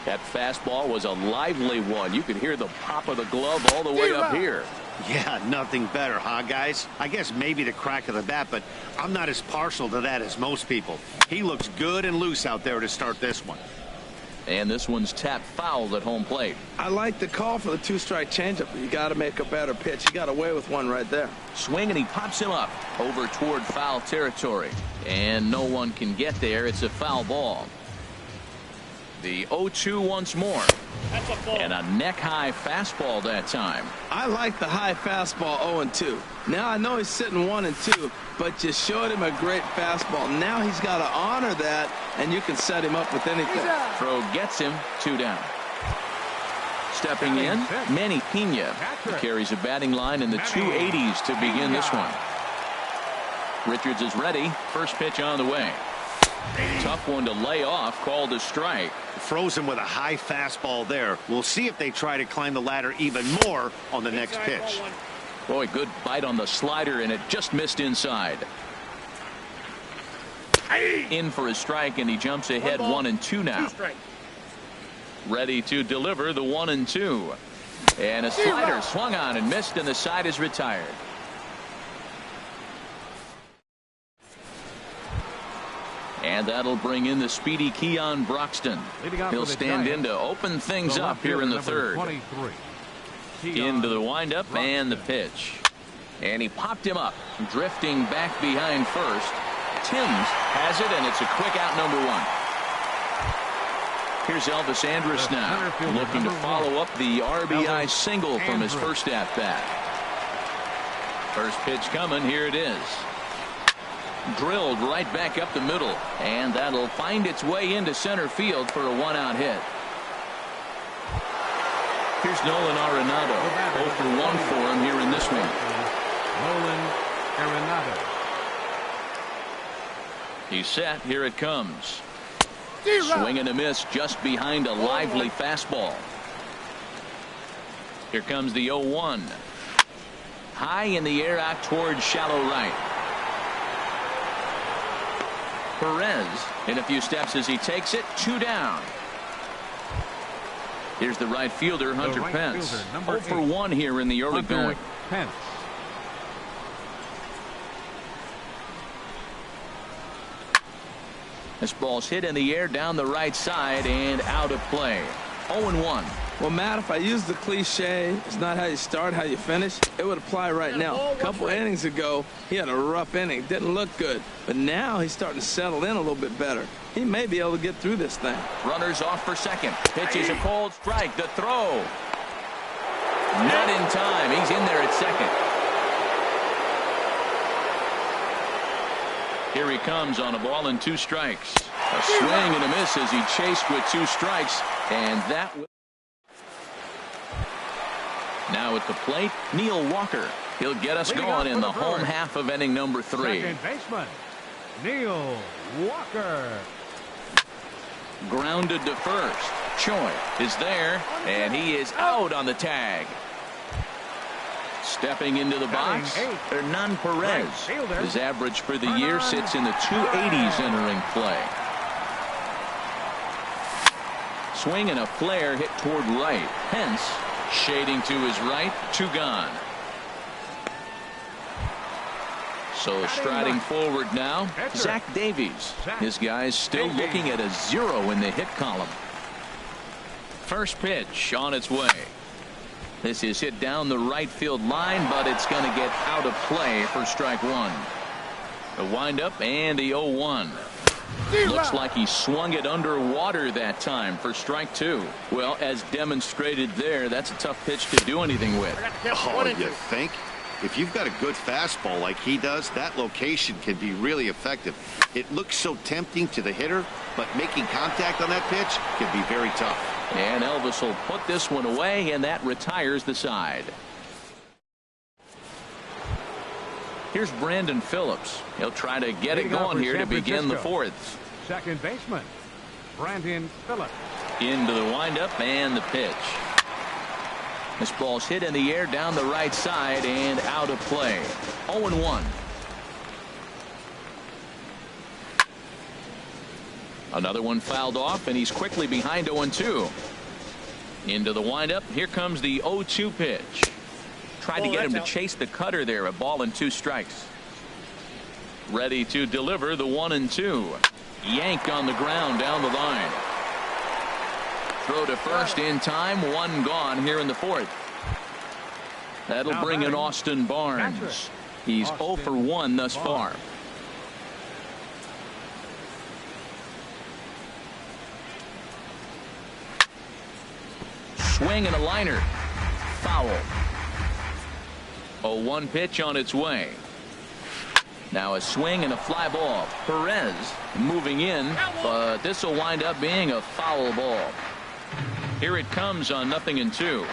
That fastball was a lively one. You could hear the pop of the glove all the way up here. Yeah, nothing better, huh, guys? I guess maybe the crack of the bat, but I'm not as partial to that as most people. He looks good and loose out there to start this one. And this one's tapped foul at home plate. I like the call for the 2-strike changeup, but you got to make a better pitch. He got away with one right there. Swing, and he pops him up over toward foul territory. And no one can get there. It's a foul ball. The 0-2 once more. That's a ball. And a neck-high fastball that time. I like the high fastball 0-2. Now I know he's sitting 1-2, but you showed him a great fastball. Now he's got to honor that, and you can set him up with anything. Throw gets him, 2 down. Stepping in, Manny Pena. He carries a batting line in the 280s to begin this one. Richards is ready. First pitch on the way. Tough one to lay off, called a strike. Froze him with a high fastball there. We'll see if they try to climb the ladder even more on the next pitch. Boy, good bite on the slider, and it just missed inside. In for a strike, and he jumps ahead 1-2 now. Ready to deliver the 1-2. And a slider swung on and missed, and the side is retired. And that'll bring in the speedy Keon Broxton. He'll stand in to open things up here in the third. Into the windup and the pitch. And he popped him up, drifting back behind first. Timms has it, and it's a quick out, number 1. Here's Elvis Andrus now, looking to follow up the RBI single from his first at-bat. First pitch coming, here it is. Drilled right back up the middle, and that'll find its way into center field for a 1-out hit. Here's Nolan Arenado, 0 for 1 for him here in this one. Nolan Arenado. He's set, here it comes. Swing and a miss just behind a lively fastball. Here comes the 0-1. High in the air out towards shallow right. Perez in a few steps as he takes it, 2 down. Here's the right fielder, Hunter Pence. 0 for 1 here in the early going. Pence. This ball's hit in the air down the right side and out of play. 0-1. Well, Matt, if I use the cliche, it's not how you start, how you finish, it would apply right now. A couple innings ago, he had a rough inning. Didn't look good. But now he's starting to settle in a little bit better. He may be able to get through this thing. Runners off for second. Pitches a cold strike. The throw. Not in time. He's in there at second. Here he comes on a ball and 2 strikes. A swing and a miss as he chased with 2 strikes. And that will. Now at the plate, Neil Walker. He'll get us going in the home half of inning number 3. Second baseman, Neil Walker. Grounded to first. Choi is there, and he is out on the tag. Stepping into the box, Hernan Perez. His average for the year sits in the 280s entering play. Swing and a flare hit toward right. Pence shading to his right, 2 gone. So striding forward now, Zach Davies. His guy's still looking at a 0 in the hit column. First pitch on its way. This is hit down the right field line, but it's going to get out of play for strike 1. The windup and the 0-1. Looks like he swung it underwater that time for strike 2. Well, as demonstrated there, that's a tough pitch to do anything with. Oh, you think? If you've got a good fastball like he does, that location can be really effective. It looks so tempting to the hitter, but making contact on that pitch can be very tough. And Elvis will put this one away, and that retires the side. Here's Brandon Phillips. He'll try to get it going here to begin the 4th. Second baseman, Brandon Phillips. Into the windup and the pitch. This ball's hit in the air down the right side and out of play. 0-1. Another one fouled off, and he's quickly behind 0-2. Into the windup. Here comes the 0-2 pitch. Tried to get him to chase the cutter there. A ball and 2 strikes. Ready to deliver the 1-2. Yanked on the ground down the line. Throw to first in time. 1 gone here in the 4th. That'll bring in Austin Barnes. He's 0 for 1 thus far. swing and a liner. Foul. 0-1 pitch on its way. Now a swing and a fly ball. Perez moving in, but this will wind up being a foul ball. Here it comes on 0-2.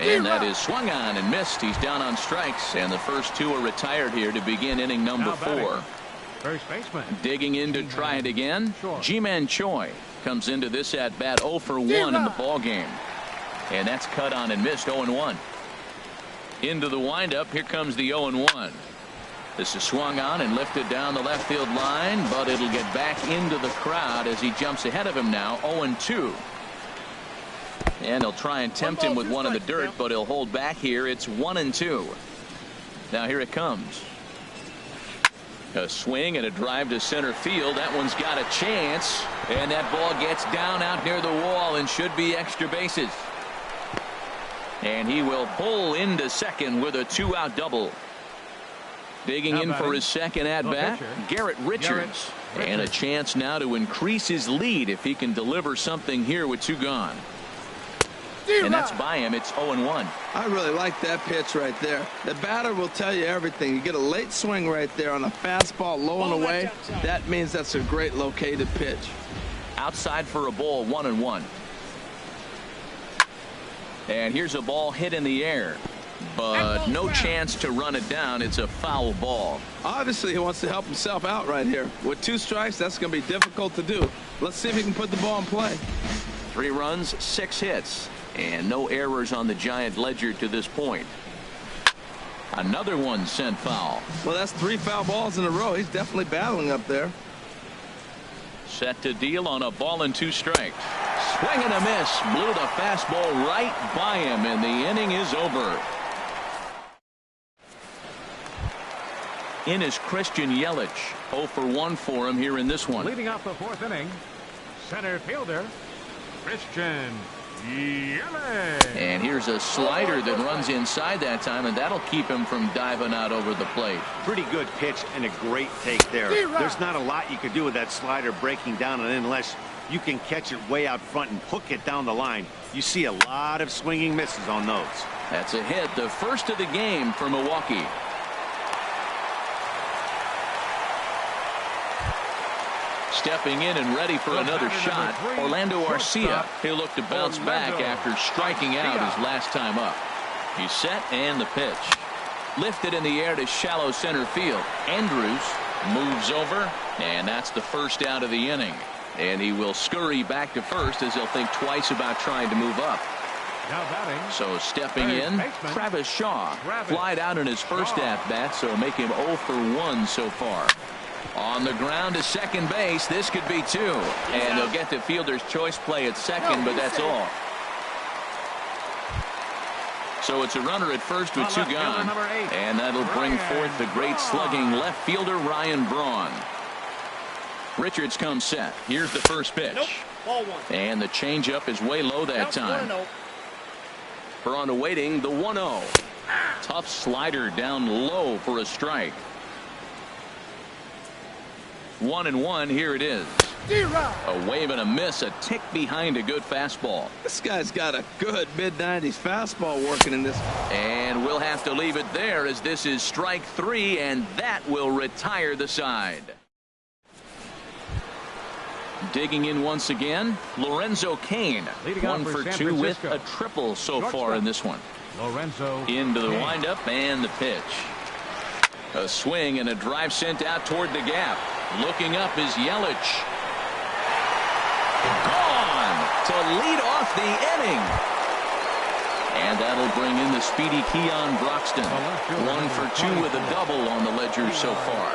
And that is swung on and missed. He's down on strikes, and the first two are retired here to begin inning number 4. First baseman. Digging in to try it again. Ji-Man Choi comes into this at bat 0 for 1 in the ball game. And that's cut on and missed. 0-1. Into the windup. Here comes the 0-1. This is swung on and lifted down the left field line, but it'll get back into the crowd as he jumps ahead of him now. 0-2. And he'll try and tempt him with one in the dirt, but he'll hold back here. It's 1-2. Now here it comes. A swing and a drive to center field. That one's got a chance, and that ball gets down out near the wall and should be extra bases. And he will pull into second with a 2-out double. Digging in for his second at bat, Garrett Richards. And a chance now to increase his lead if he can deliver something here with 2 gone. And that's by him. It's 0-1. I really like that pitch right there. The batter will tell you everything. You get a late swing right there on a fastball low and away. That means that's a great located pitch. Outside for a ball. 1-1. And here's a ball hit in the air, but no chance to run it down. It's a foul ball. Obviously he wants to help himself out right here. With 2 strikes, that's going to be difficult to do. Let's see if he can put the ball in play. 3 runs, 6 hits, and no errors on the Giant ledger to this point. Another one sent foul. Well, that's 3 foul balls in a row. He's definitely battling up there. Set to deal on a ball and 2 strikes. Swing and a miss. Blew the fastball right by him, and the inning is over. In is Christian Yelich. 0 for 1 for him here in this one. Leading off the 4th inning, center fielder Christian Yelich. And here's a slider that runs inside that time, and that'll keep him from diving out over the plate. Pretty good pitch and a great take there. There's not a lot you could do with that slider breaking down, and unless you can catch it way out front and hook it down the line. You see a lot of swinging misses on those. That's a hit, the first of the game for Milwaukee. Stepping in and ready for another shot, Orlando Arcia. He'll look to bounce back after striking out his last time up. He's set and the pitch. Lifted in the air to shallow center field. Andrews moves over, and that's the first out of the inning. And he will scurry back to first as he'll think twice about trying to move up. So stepping in, Travis Shaw flied out in his first at-bat, so make him 0 for 1 so far. On the ground to second base. This could be 2. And they'll get the fielder's choice play at second, but that's all. So it's a runner at first with 2 gone. And that'll bring forth the great slugging left fielder Ryan Braun. Richards comes set. Here's the first pitch. And the changeup is way low that time. Braun awaiting the 1-0. Tough slider down low for a strike. 1-1. Here it is. A wave and a miss, a tick behind a good fastball. This guy's got a good mid-90s fastball working in this. And we'll have to leave it there as this is strike 3, and that will retire the side. Digging in once again, Lorenzo Cain. 1 for 2 with a triple so far in this one. Lorenzo into the windup and the pitch. A swing and a drive sent out toward the gap. Looking up is Yelich. Gone to lead off the inning. And that'll bring in the speedy Keon Broxton. 1 for 2 with a double on the ledger so far.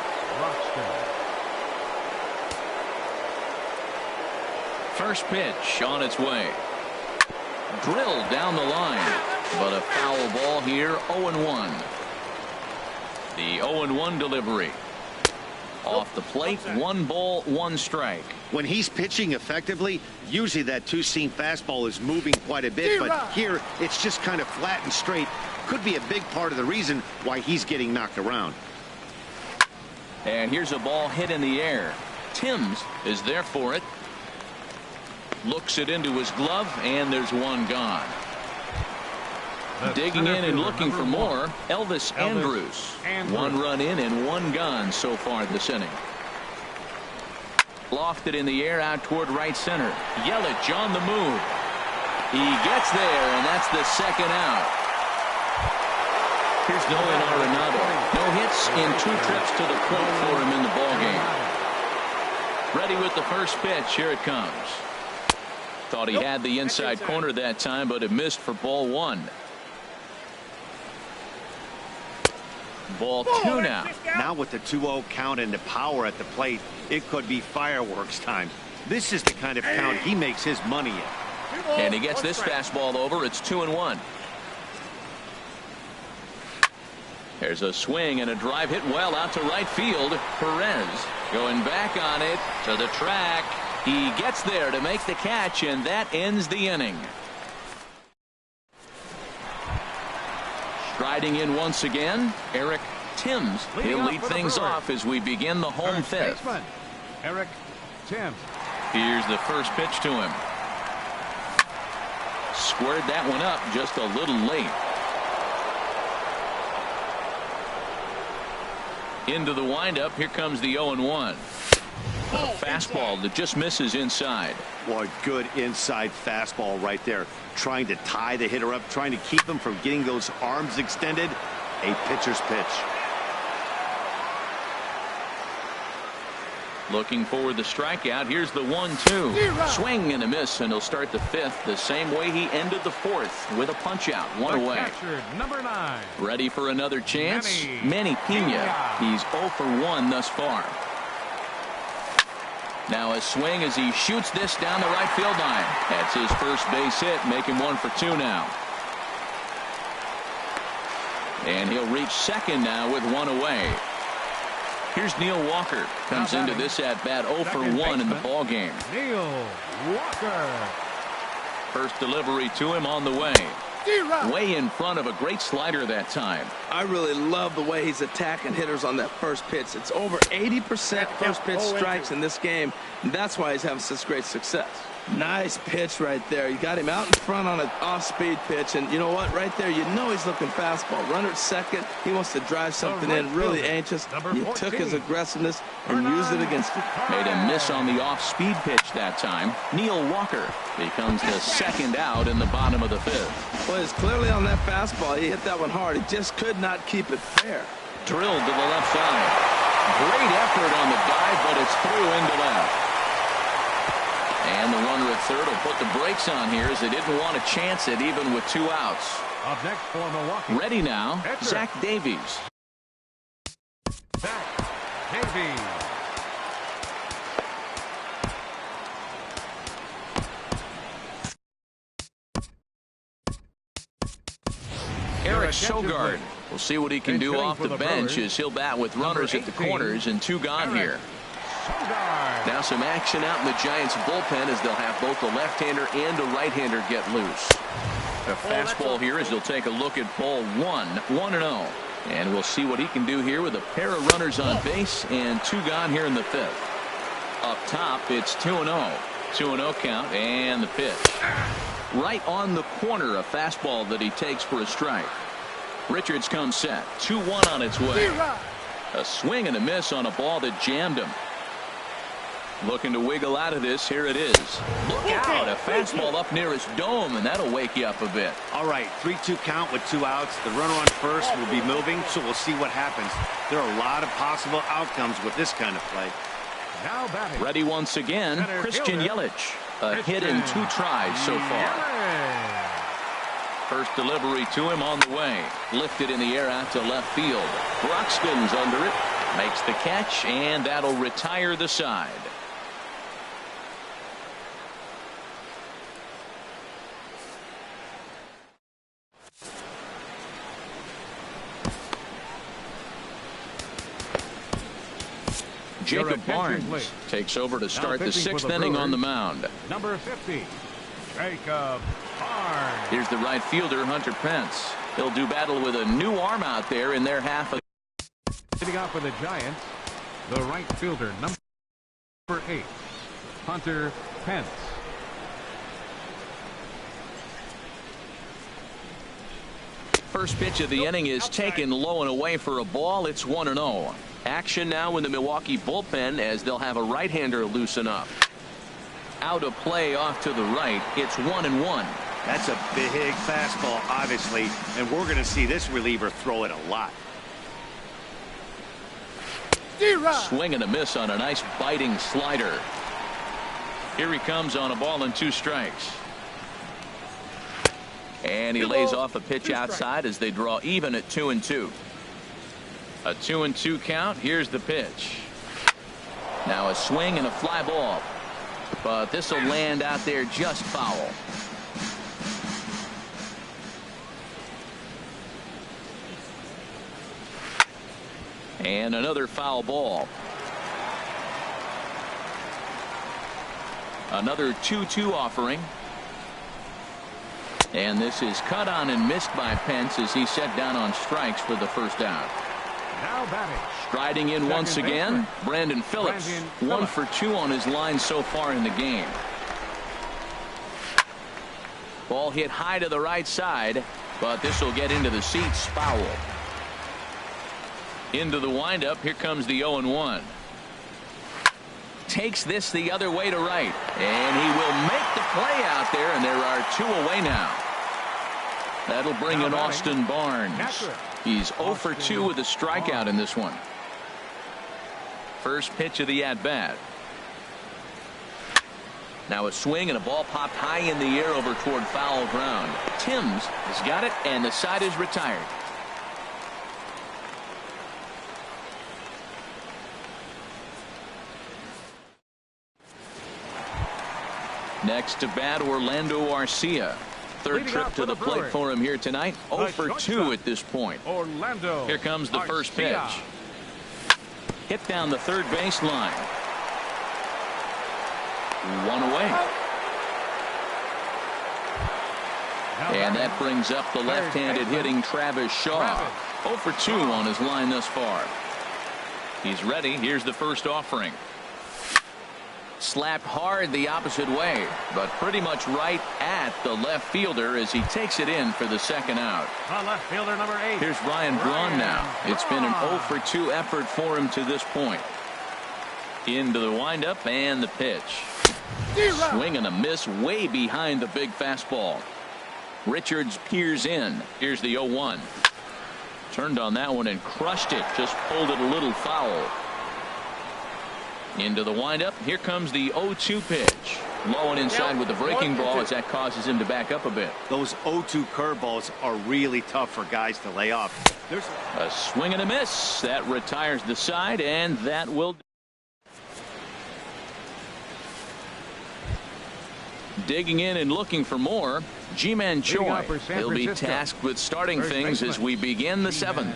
First pitch on its way. Drilled down the line, but a foul ball here. 0-1. The 0-1 delivery. Off the plate, 1 ball, 1 strike. When he's pitching effectively, usually that 2-seam fastball is moving quite a bit, but here it's just kind of flat and straight. Could be a big part of the reason why he's getting knocked around. And here's a ball hit in the air. Timms is there for it. Looks it into his glove, and there's one gone. Digging in and looking for more, Elvis Andrus. 1 run in and 1 gone so far this inning. Lofted in the air out toward right center. Yelich on the move. He gets there, and that's the 2nd out. Here's Nolan Arenado. No hits in 2 trips to the plate for him in the ballgame. Ready with the first pitch. Here it comes. Thought he had the inside corner that time, but it missed for ball 1. Ball 2 now. Now with the 2-0 count and the power at the plate, it could be fireworks time. This is the kind of count he makes his money in. And he gets this fastball over. It's 2-1. There's a swing and a drive hit well out to right field. Perez going back on it to the track. He gets there to make the catch, and that ends the inning. Striding in once again, Eric Timms. He'll lead things off as we begin the home 5th. Eric Timms. Here's the first pitch to him. Squared that one up just a little late. Into the windup. Here comes the 0-1. A fastball that just misses inside. Boy, good inside fastball right there. Trying to tie the hitter up, trying to keep him from getting those arms extended. A pitcher's pitch. Looking for the strikeout. Here's the 1-2. Swing and a miss, and he'll start the 5th the same way he ended the 4th with a punch out. 1 away. Captured, number 9. Ready for another chance? Manny Pena. He's 0 for 1 thus far. Now a swing as he shoots this down the right field line. That's his first base hit, make him 1 for 2 now. And he'll reach second now with 1 away. Here's Neil Walker. Comes into this at bat 0 for 1 in the ball game. Neil Walker. First delivery to him on the way. Way in front of a great slider that time. I really love the way he's attacking hitters on that first pitch. It's over 80% first pitch strikes in this game. And that's why he's having such great success. Nice pitch right there. You got him out in front on an off-speed pitch. And you know what? Right there, you know he's looking fastball. Runner at second. He wants to drive something in. Really anxious. You took his aggressiveness and used it against him. Made him miss on the off-speed pitch that time. Neil Walker becomes the 2nd out in the bottom of the 5th. Well, it's clearly on that fastball. He hit that one hard. He just could not keep it fair. Drilled to the left side. Great effort on the dive, but it's through into left. And the runner at third will put the brakes on here as they didn't want to chance it even with 2 outs. Up next for Milwaukee. Ready now, Zach Davies. Zach Davies. Eric Sogard. We'll see what he can do off the bench as he'll bat with runners at the corners and 2 gone here. Now some action out in the Giants bullpen as they'll have both a left-hander and a right-hander get loose. A fastball here as they'll take a look at ball 1, 1-0. And we'll see what he can do here with a pair of runners on base and 2 gone here in the 5th. Up top, it's 2-0. 2-0 count and the pitch. Right on the corner, a fastball that he takes for a strike. Richards comes set. 2-1 on its way. A swing and a miss on a ball that jammed him. Looking to wiggle out of this. Here it is. Look out. A fastball up near his dome, and that'll wake you up a bit. All right, 3-2 count with 2 outs. The runner on first will be moving, so we'll see what happens. There are a lot of possible outcomes with this kind of play. Now batting. Ready once again, Christian Yelich. A hit in 2 tries so far. First delivery to him on the way. Lifted in the air out to left field. Broxton's under it. Makes the catch, and that'll retire the side. Jacob Barnes takes over to start the 6th inning on the mound. Number 50, Jacob Barnes. Here's the right fielder, Hunter Pence. He'll do battle with a new arm out there in their half of. Hitting off for the Giants, the right fielder, number 8, Hunter Pence. First pitch of the inning is taken low and away for a ball. It's 1-0. Action now in the Milwaukee bullpen as they'll have a right-hander loosen up. Out of play off to the right. It's 1-1. That's a big fastball, obviously, and we're going to see this reliever throw it a lot. Swing and a miss on a nice biting slider. Here he comes on a ball and 2 strikes. And he lays off a pitch outside as they draw even at 2-2. A 2-2 count. Here's the pitch. Now a swing and a fly ball. But this will land out there just foul. And another foul ball. Another 2-2 offering. And this is cut on and missed by Pence as he set down on strikes for the first out. Now batting. Striding in once again, Brandon Phillips. 1 for 2 on his line so far in the game. Ball hit high to the right side, but this will get into the seats. Foul. Into the windup. Here comes the 0-1. Takes this the other way to right, and he will make the play out there, and there are 2 away now. That'll bring in Austin Barnes. He's 0 for 2 with a strikeout in this one. First pitch of the at-bat. Now a swing and a ball popped high in the air over toward foul ground. Timms has got it, and the side is retired. Next to bat, Orlando Arcia. Third trip to the plate for him here tonight. 0 for 2 at this point. Orlando. Here comes the first pitch. Hit down the third baseline. 1 away. And that brings up the left-handed hitting Travis Shaw. 0 for 2 on his line thus far. He's ready. Here's the first offering. Slapped hard the opposite way, but pretty much right at the left fielder as he takes it in for the second out. Left fielder number 8. Here's Ryan Braun now. It's been an 0 for 2 effort for him to this point. Into the windup and the pitch. Swing and a miss way behind the big fastball. Richards peers in. Here's the 0-1. Turned on that one and crushed it. Just pulled it a little foul. Into the windup. Here comes the 0-2 pitch. Low and inside with the breaking ball as that causes him to back up a bit. Those 0-2 curveballs are really tough for guys to lay off. There's a swing and a miss. That retires the side, and that will. Digging in and looking for more, Ji-Man Choi. He'll be tasked with starting things as we begin the 7th.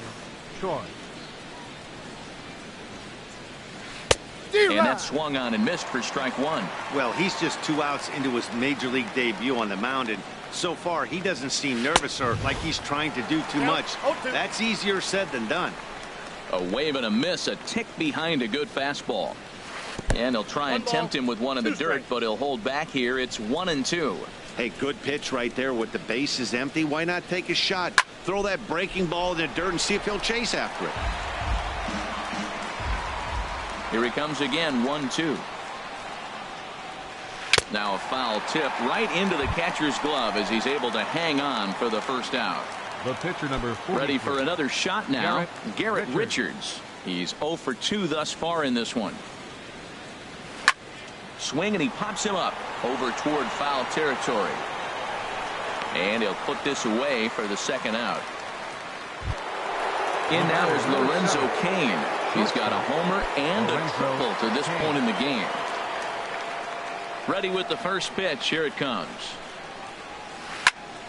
And that swung on and missed for strike 1. Well, he's just 2 outs into his major league debut on the mound, and so far he doesn't seem nervous or like he's trying to do too much. That's easier said than done. A wave and a miss, a tick behind a good fastball. And he'll try and tempt him with one in the dirt, but he'll hold back here. It's 1-2. Hey, good pitch right there with the bases empty. Why not take a shot? Throw that breaking ball in the dirt and see if he'll chase after it. Here he comes again, 1-2. Now a foul tip right into the catcher's glove as he's able to hang on for the first out. The pitcher number 4. Ready for another shot now. Garrett Richards. He's 0 for 2 thus far in this one. Swing and he pops him up over toward foul territory. And he'll put this away for the second out. In now is Lorenzo Cain. He's got a homer and a triple to this point in the game. Ready with the first pitch. Here it comes.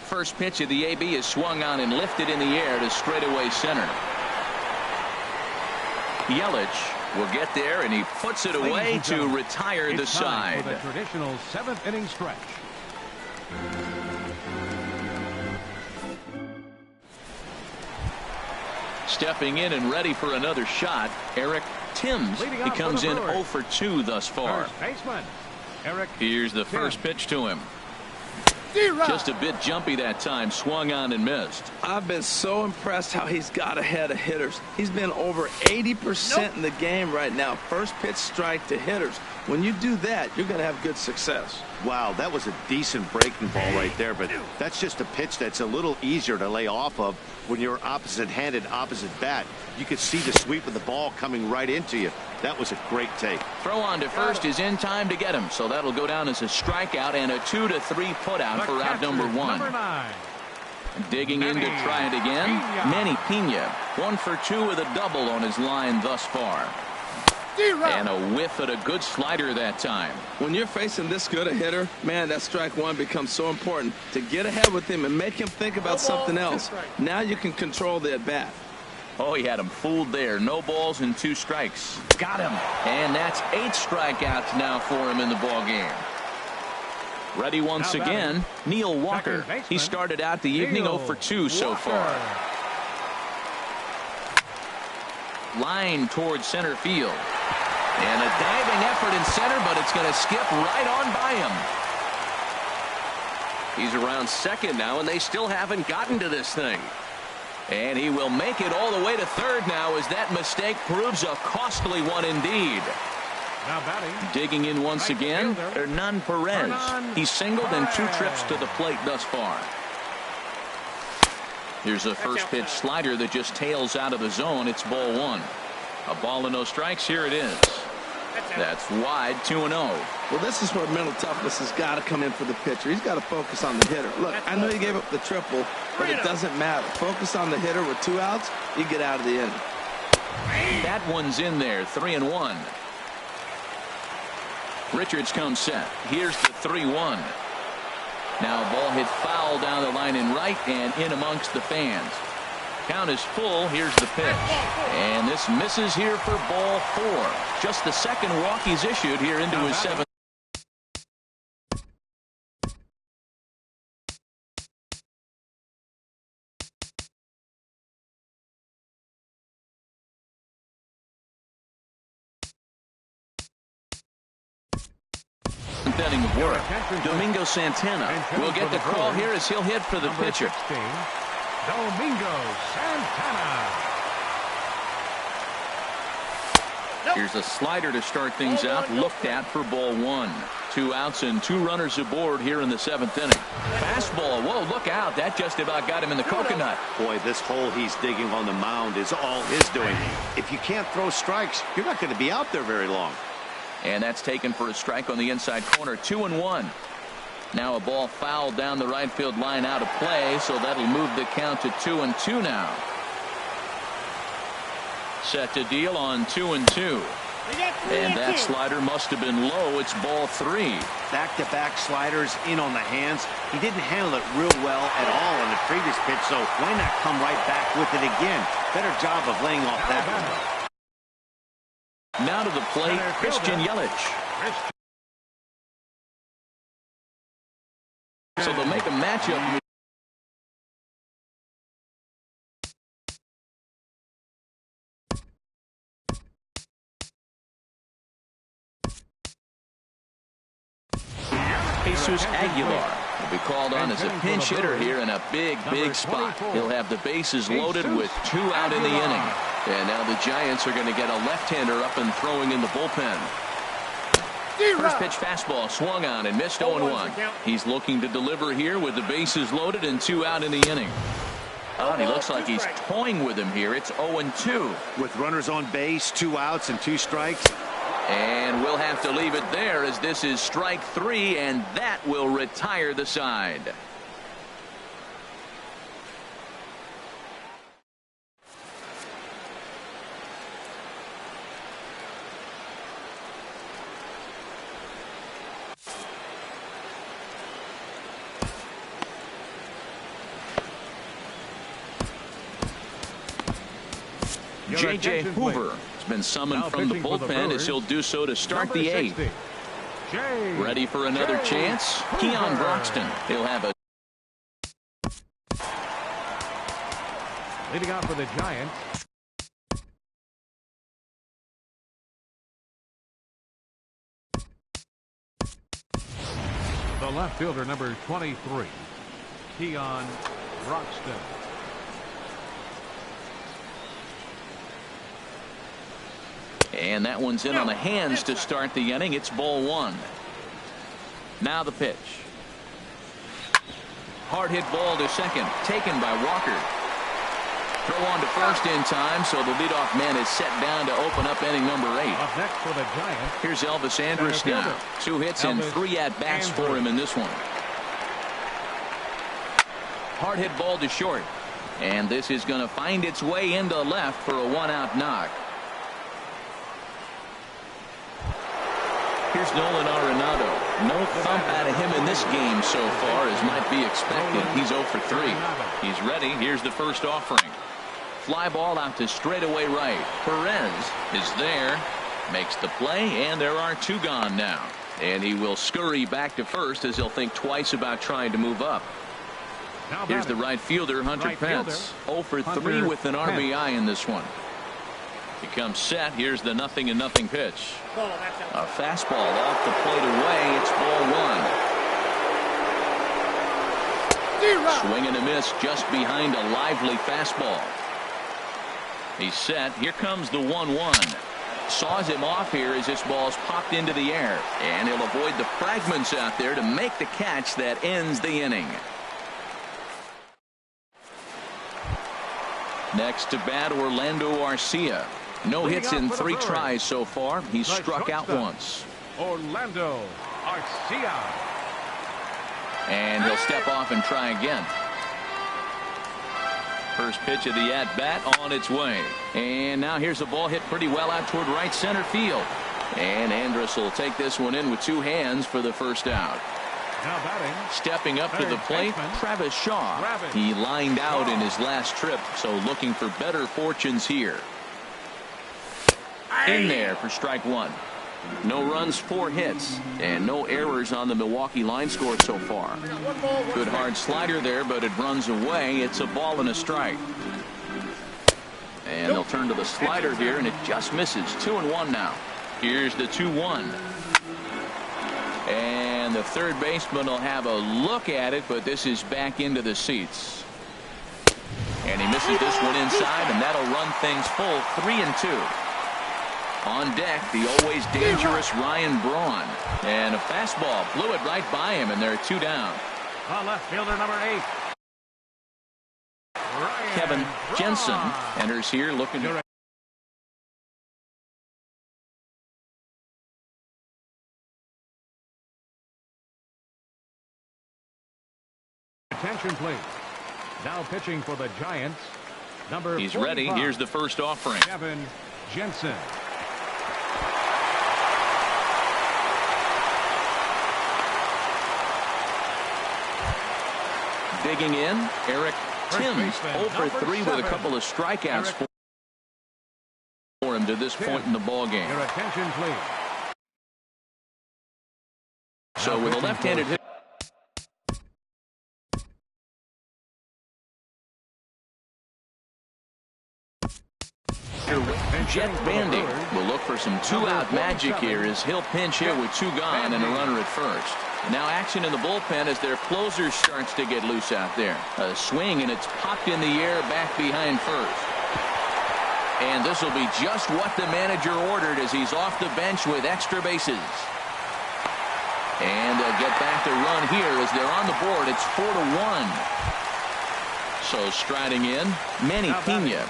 First pitch of the AB is swung on and lifted in the air to straightaway center. Yelich will get there, and he puts it away to retire the side. For the traditional 7th inning stretch. Stepping in and ready for another shot, Eric Timms. He comes in 0 for 2 thus far. First baseman, Eric. Here's the first pitch to him. Just a bit jumpy that time. Swung on and missed. I've been so impressed how he's got ahead of hitters. He's been over 80% in the game right now. First pitch strike to hitters. When you do that, you're going to have good success. Wow, that was a decent breaking ball right there, but that's just a pitch that's a little easier to lay off of when you're opposite-handed, opposite bat. You could see the sweep of the ball coming right into you. That was a great take. Throw on to first is in time to get him, so that'll go down as a strikeout and a 2-3 putout for out number 1. Number 9. Digging in to try it again. Manny Pena, 1 for 2 with a double on his line thus far. And a whiff at a good slider that time. When you're facing this good a hitter, man, that strike one becomes so important to get ahead with him and make him think about something else. Now you can control the at-bat. Oh, he had him fooled there. No balls and 2 strikes. Got him. And that's 8 strikeouts now for him in the ball game. Ready once again, Neil Walker. He started out the evening 0 for 2 so far. Line towards center field. And a diving effort in center, but it's going to skip right on by him. He's around second now, and they still haven't gotten to this thing. And he will make it all the way to third now as that mistake proves a costly one indeed. Now batting. Digging in once again, Hernan Perez. He's singled in 2 trips to the plate thus far. Here's a first pitch slider that just tails out of the zone. It's ball 1. A ball and no strikes. Here it is. That's wide, 2-0. Well, this is where mental toughness has got to come in for the pitcher. He's got to focus on the hitter. Look, I know you gave up the triple, but it doesn't matter. Focus on the hitter. With 2 outs, you get out of the inning. That one's in there, 3-1. Richards comes set. Here's the 3-1. Now a ball hit foul down the line in right and in amongst the fans. Count is full. Here's the pitch. And this misses here for ball 4. Just the second walk he's issued here into his 7th. Inning of work. Domingo Santana will get the call here as he'll hit for the pitcher. Domingo Santana. Here's a slider to start things out. Looked at for ball 1. 2 outs and 2 runners aboard here in the 7th inning. Fastball. Whoa, look out. That just about got him in the coconut. Boy, this hole he's digging on the mound is all his doing. If you can't throw strikes, you're not going to be out there very long. And that's taken for a strike on the inside corner. 2-1. Now a ball fouled down the right field line out of play, so that'll move the count to 2-2 now. Set to deal on 2-2. And that slider must have been low. It's ball 3. Back-to-back sliders in on the hands. He didn't handle it real well at all on the previous pitch, so why not come right back with it again? Better job of laying off that one. Now to the plate, Christian Yelich. So they'll make a matchup. Jesus Aguilar will be called on as a pinch hitter here in a big spot. He'll have the bases loaded with 2 out in the inning. And now the Giants are going to get a left-hander up and throwing in the bullpen. First pitch fastball swung on and missed 0-1. He's looking to deliver here with the bases loaded and 2 out in the inning. Oh, and he looks like he's toying with him here. It's 0-2. With runners on base, 2 outs and 2 strikes. And we'll have to leave it there as this is strike 3, and that will retire the side. J.J. Hoover has been summoned from the bullpen as he'll do so to start the 8th. Ready for another chance? Keon Broxton. He'll have a leading off for the Giants. The left fielder, number 23, Keon Broxton. And that one's in on the hands to start the inning. It's ball one. Now the pitch. Hard hit ball to second, taken by Walker. Throw on to first in time, so the leadoff man is set down to open up inning number 8. Up next for the Giants. Here's Elvis Andrus now. 2 hits and 3 at-bats for him in this one. Hard hit ball to short. And this is going to find its way into left for a 1-out knock. Here's Nolan Arenado. No thump out of him in this game so far, as might be expected. He's 0 for 3. He's ready. Here's the first offering. Fly ball out to straightaway right. Perez is there. Makes the play, and there are 2 gone now. And he will scurry back to first as he'll think twice about trying to move up. Here's the right fielder, Hunter Pence. 0 for 3 with an RBI in this one. He comes set. Here's the 0-0 pitch. A fastball off the plate away. It's ball 1. Swing and a miss just behind a lively fastball. He's set. Here comes the 1-1. Saws him off here as this ball's popped into the air. And he'll avoid the fragments out there to make the catch that ends the inning. Next to bat, Orlando Arcia. No hits in 3 tries so far. He's struck out once. Orlando Arcia. And he'll step off and try again. First pitch of the at-bat on its way. And now here's a ball hit pretty well out toward right center field. And Andrus will take this one in with 2 hands for the first out. Now batting. Stepping up to the plate, Travis Shaw. He lined out in his last trip, so looking for better fortunes here. In there for strike 1. No runs, 4 hits, and no errors on the Milwaukee line score so far. Good hard slider there, but it runs away. It's a ball and a strike. And they'll turn to the slider here, and it just misses. 2-1 now. Here's the 2-1. And the third baseman will have a look at it, but this is back into the seats. And he misses this one inside, and that'll run things full. 3-2. On deck, the always dangerous Ryan Braun. And a fastball blew it right by him, and there are 2 down. The left fielder, number 8. Kevin Jensen enters here looking. Attention, please. Now pitching for the Giants, number He's 45. ready. Here's the first offering. Kevin Jensen. Digging in, Eric Timms, 0 for 3 with a couple of strikeouts for him to this point in the ballgame. Your attention, please. So with a left-handed hit. Jet Bandy will look for some 2-out magic here as he'll pinch hit with 2 gone and a runner at first. Now action in the bullpen as their closer starts to get loose out there. A swing, and it's popped in the air back behind first. And this will be just what the manager ordered as he's off the bench with extra bases. And they'll get back to run here as they're on the board. It's 4-1. So striding in, Manny Pena.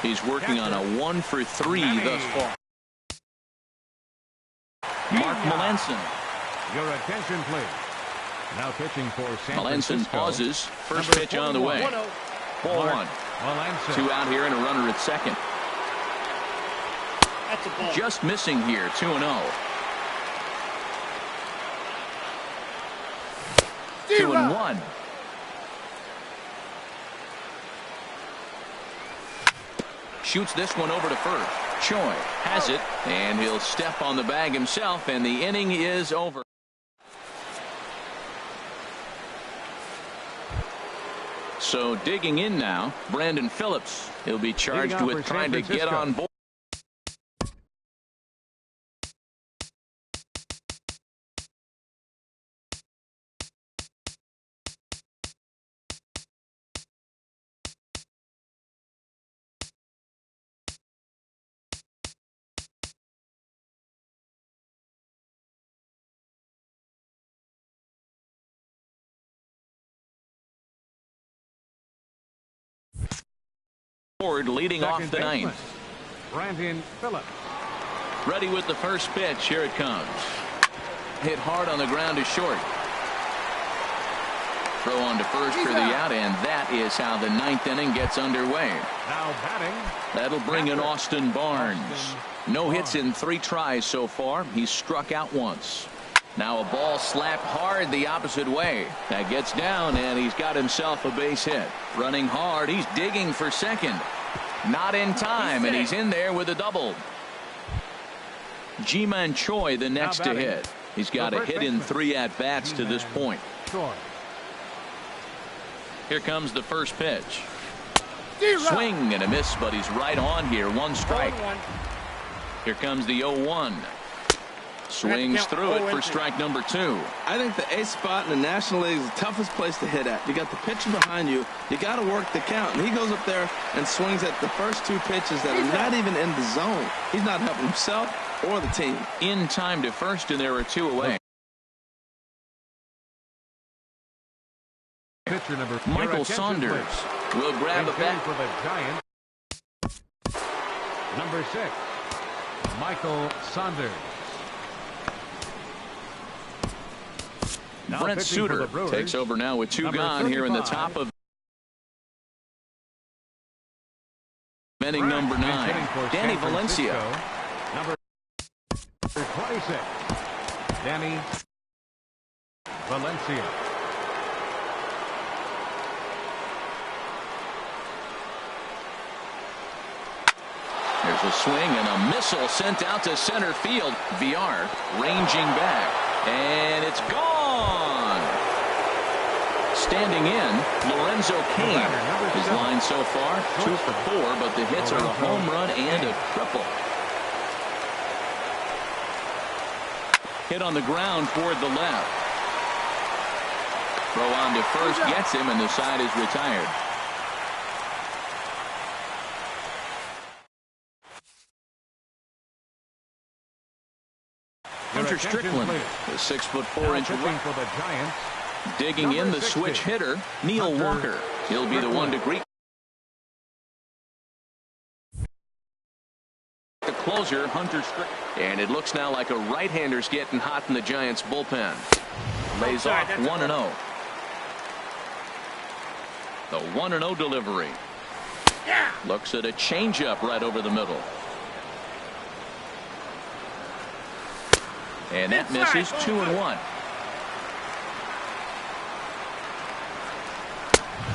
He's working on a 1 for 3 thus far. Mark Melanson. Your attention, please. Now pitching for San Melanson Francisco. pauses. First pitch on the way. Ball 1. Melanson. 2 out here and a runner at second. That's a ball. Just missing here. 2-0. 2-1. Shoots this one over to first. Choi has it, and he'll step on the bag himself, and the inning is over. So digging in now, Brandon Phillips. He'll be charged with trying to get on board. leading off the ninth. Brandon Phillips. Ready with the first pitch. Here it comes. Hit hard on the ground to short. Throw on to first for the out, and that is how the ninth inning gets underway. Now batting. That'll bring in Austin Barnes. No hits in 3 tries so far. He's struck out once. Now a ball slapped hard the opposite way. That gets down, and he's got himself a base hit. Running hard. He's digging for second. Not in time, and he's in there with a double. Ji-Man Choi the next to hit. He's got a hit in 3 at-bats to this point. Here comes the first pitch. Swing and a miss, but he's right on here. 1 strike. Here comes the 0-1. Swings through it for strike number 2. I think the ace spot in the National League is the toughest place to hit at. You got the pitcher behind you. You got to work the count. And he goes up there and swings at the first 2 pitches that are not even in the zone. He's not helping himself or the team. In time to first, and there are 2 away. Pitcher number Michael Saunders will grab a bat for the Giants. Number 6, Michael Saunders. Now Brent Suter takes over now with 2 gone here in the top of inning number 9. Danny Valencia. Number 26, Danny Valencia. There's a swing and a missile sent out to center field. VR ranging back, and it's gone. Standing in, Lorenzo Cain. His line so far, 2 for 4, but the hits are a home run and a triple. Hit on the ground toward the left. Throw on to first gets him, and the side is retired. Hunter Strickland, the 6'4" for the Giants. Digging in the switch hitter, Neil Walker. He'll be the one to greet the closer, Hunter Strickland. And it looks now like a right-hander's getting hot in the Giants bullpen. Lays off 1-0. The 1-0 delivery. Looks at a changeup right over the middle. And that misses. 2-1.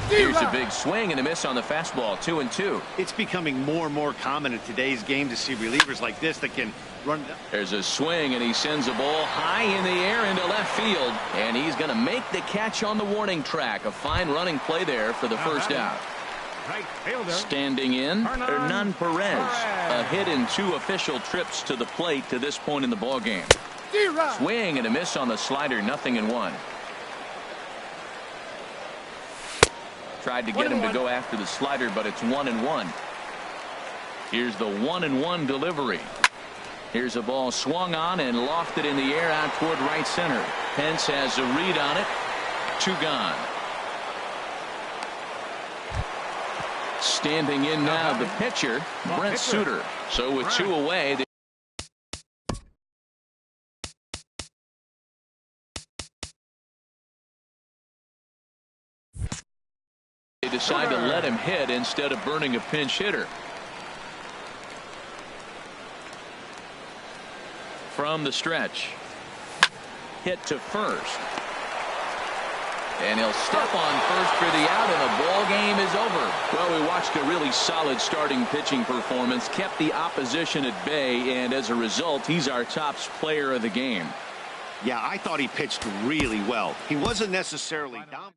Here's a big swing and a miss on the fastball. 2-2. It's becoming more and more common in today's game to see relievers like this that can run. There's a swing, and he sends a ball high in the air into left field, and he's going to make the catch on the warning track. A fine running play there for the first out. Right fielder. Standing in, Hernan Perez. A hit in 2 official trips to the plate to this point in the ball game. Swing and a miss on the slider. 0-1. Tried to get him to go after the slider, but it's 1-1. Here's the 1-1 delivery. Here's a ball swung on and lofted in the air out toward right center. Pence has a read on it. 2 gone. Standing in now, the pitcher, Brent Suter. So with 2 away, they decide to let him hit instead of burning a pinch hitter. From the stretch. Hit to first. And he'll step on first for the out, and the ball game is over. Well, we watched a really solid starting pitching performance, kept the opposition at bay, and as a result, he's our top player of the game. Yeah, I thought he pitched really well. He wasn't necessarily dominant.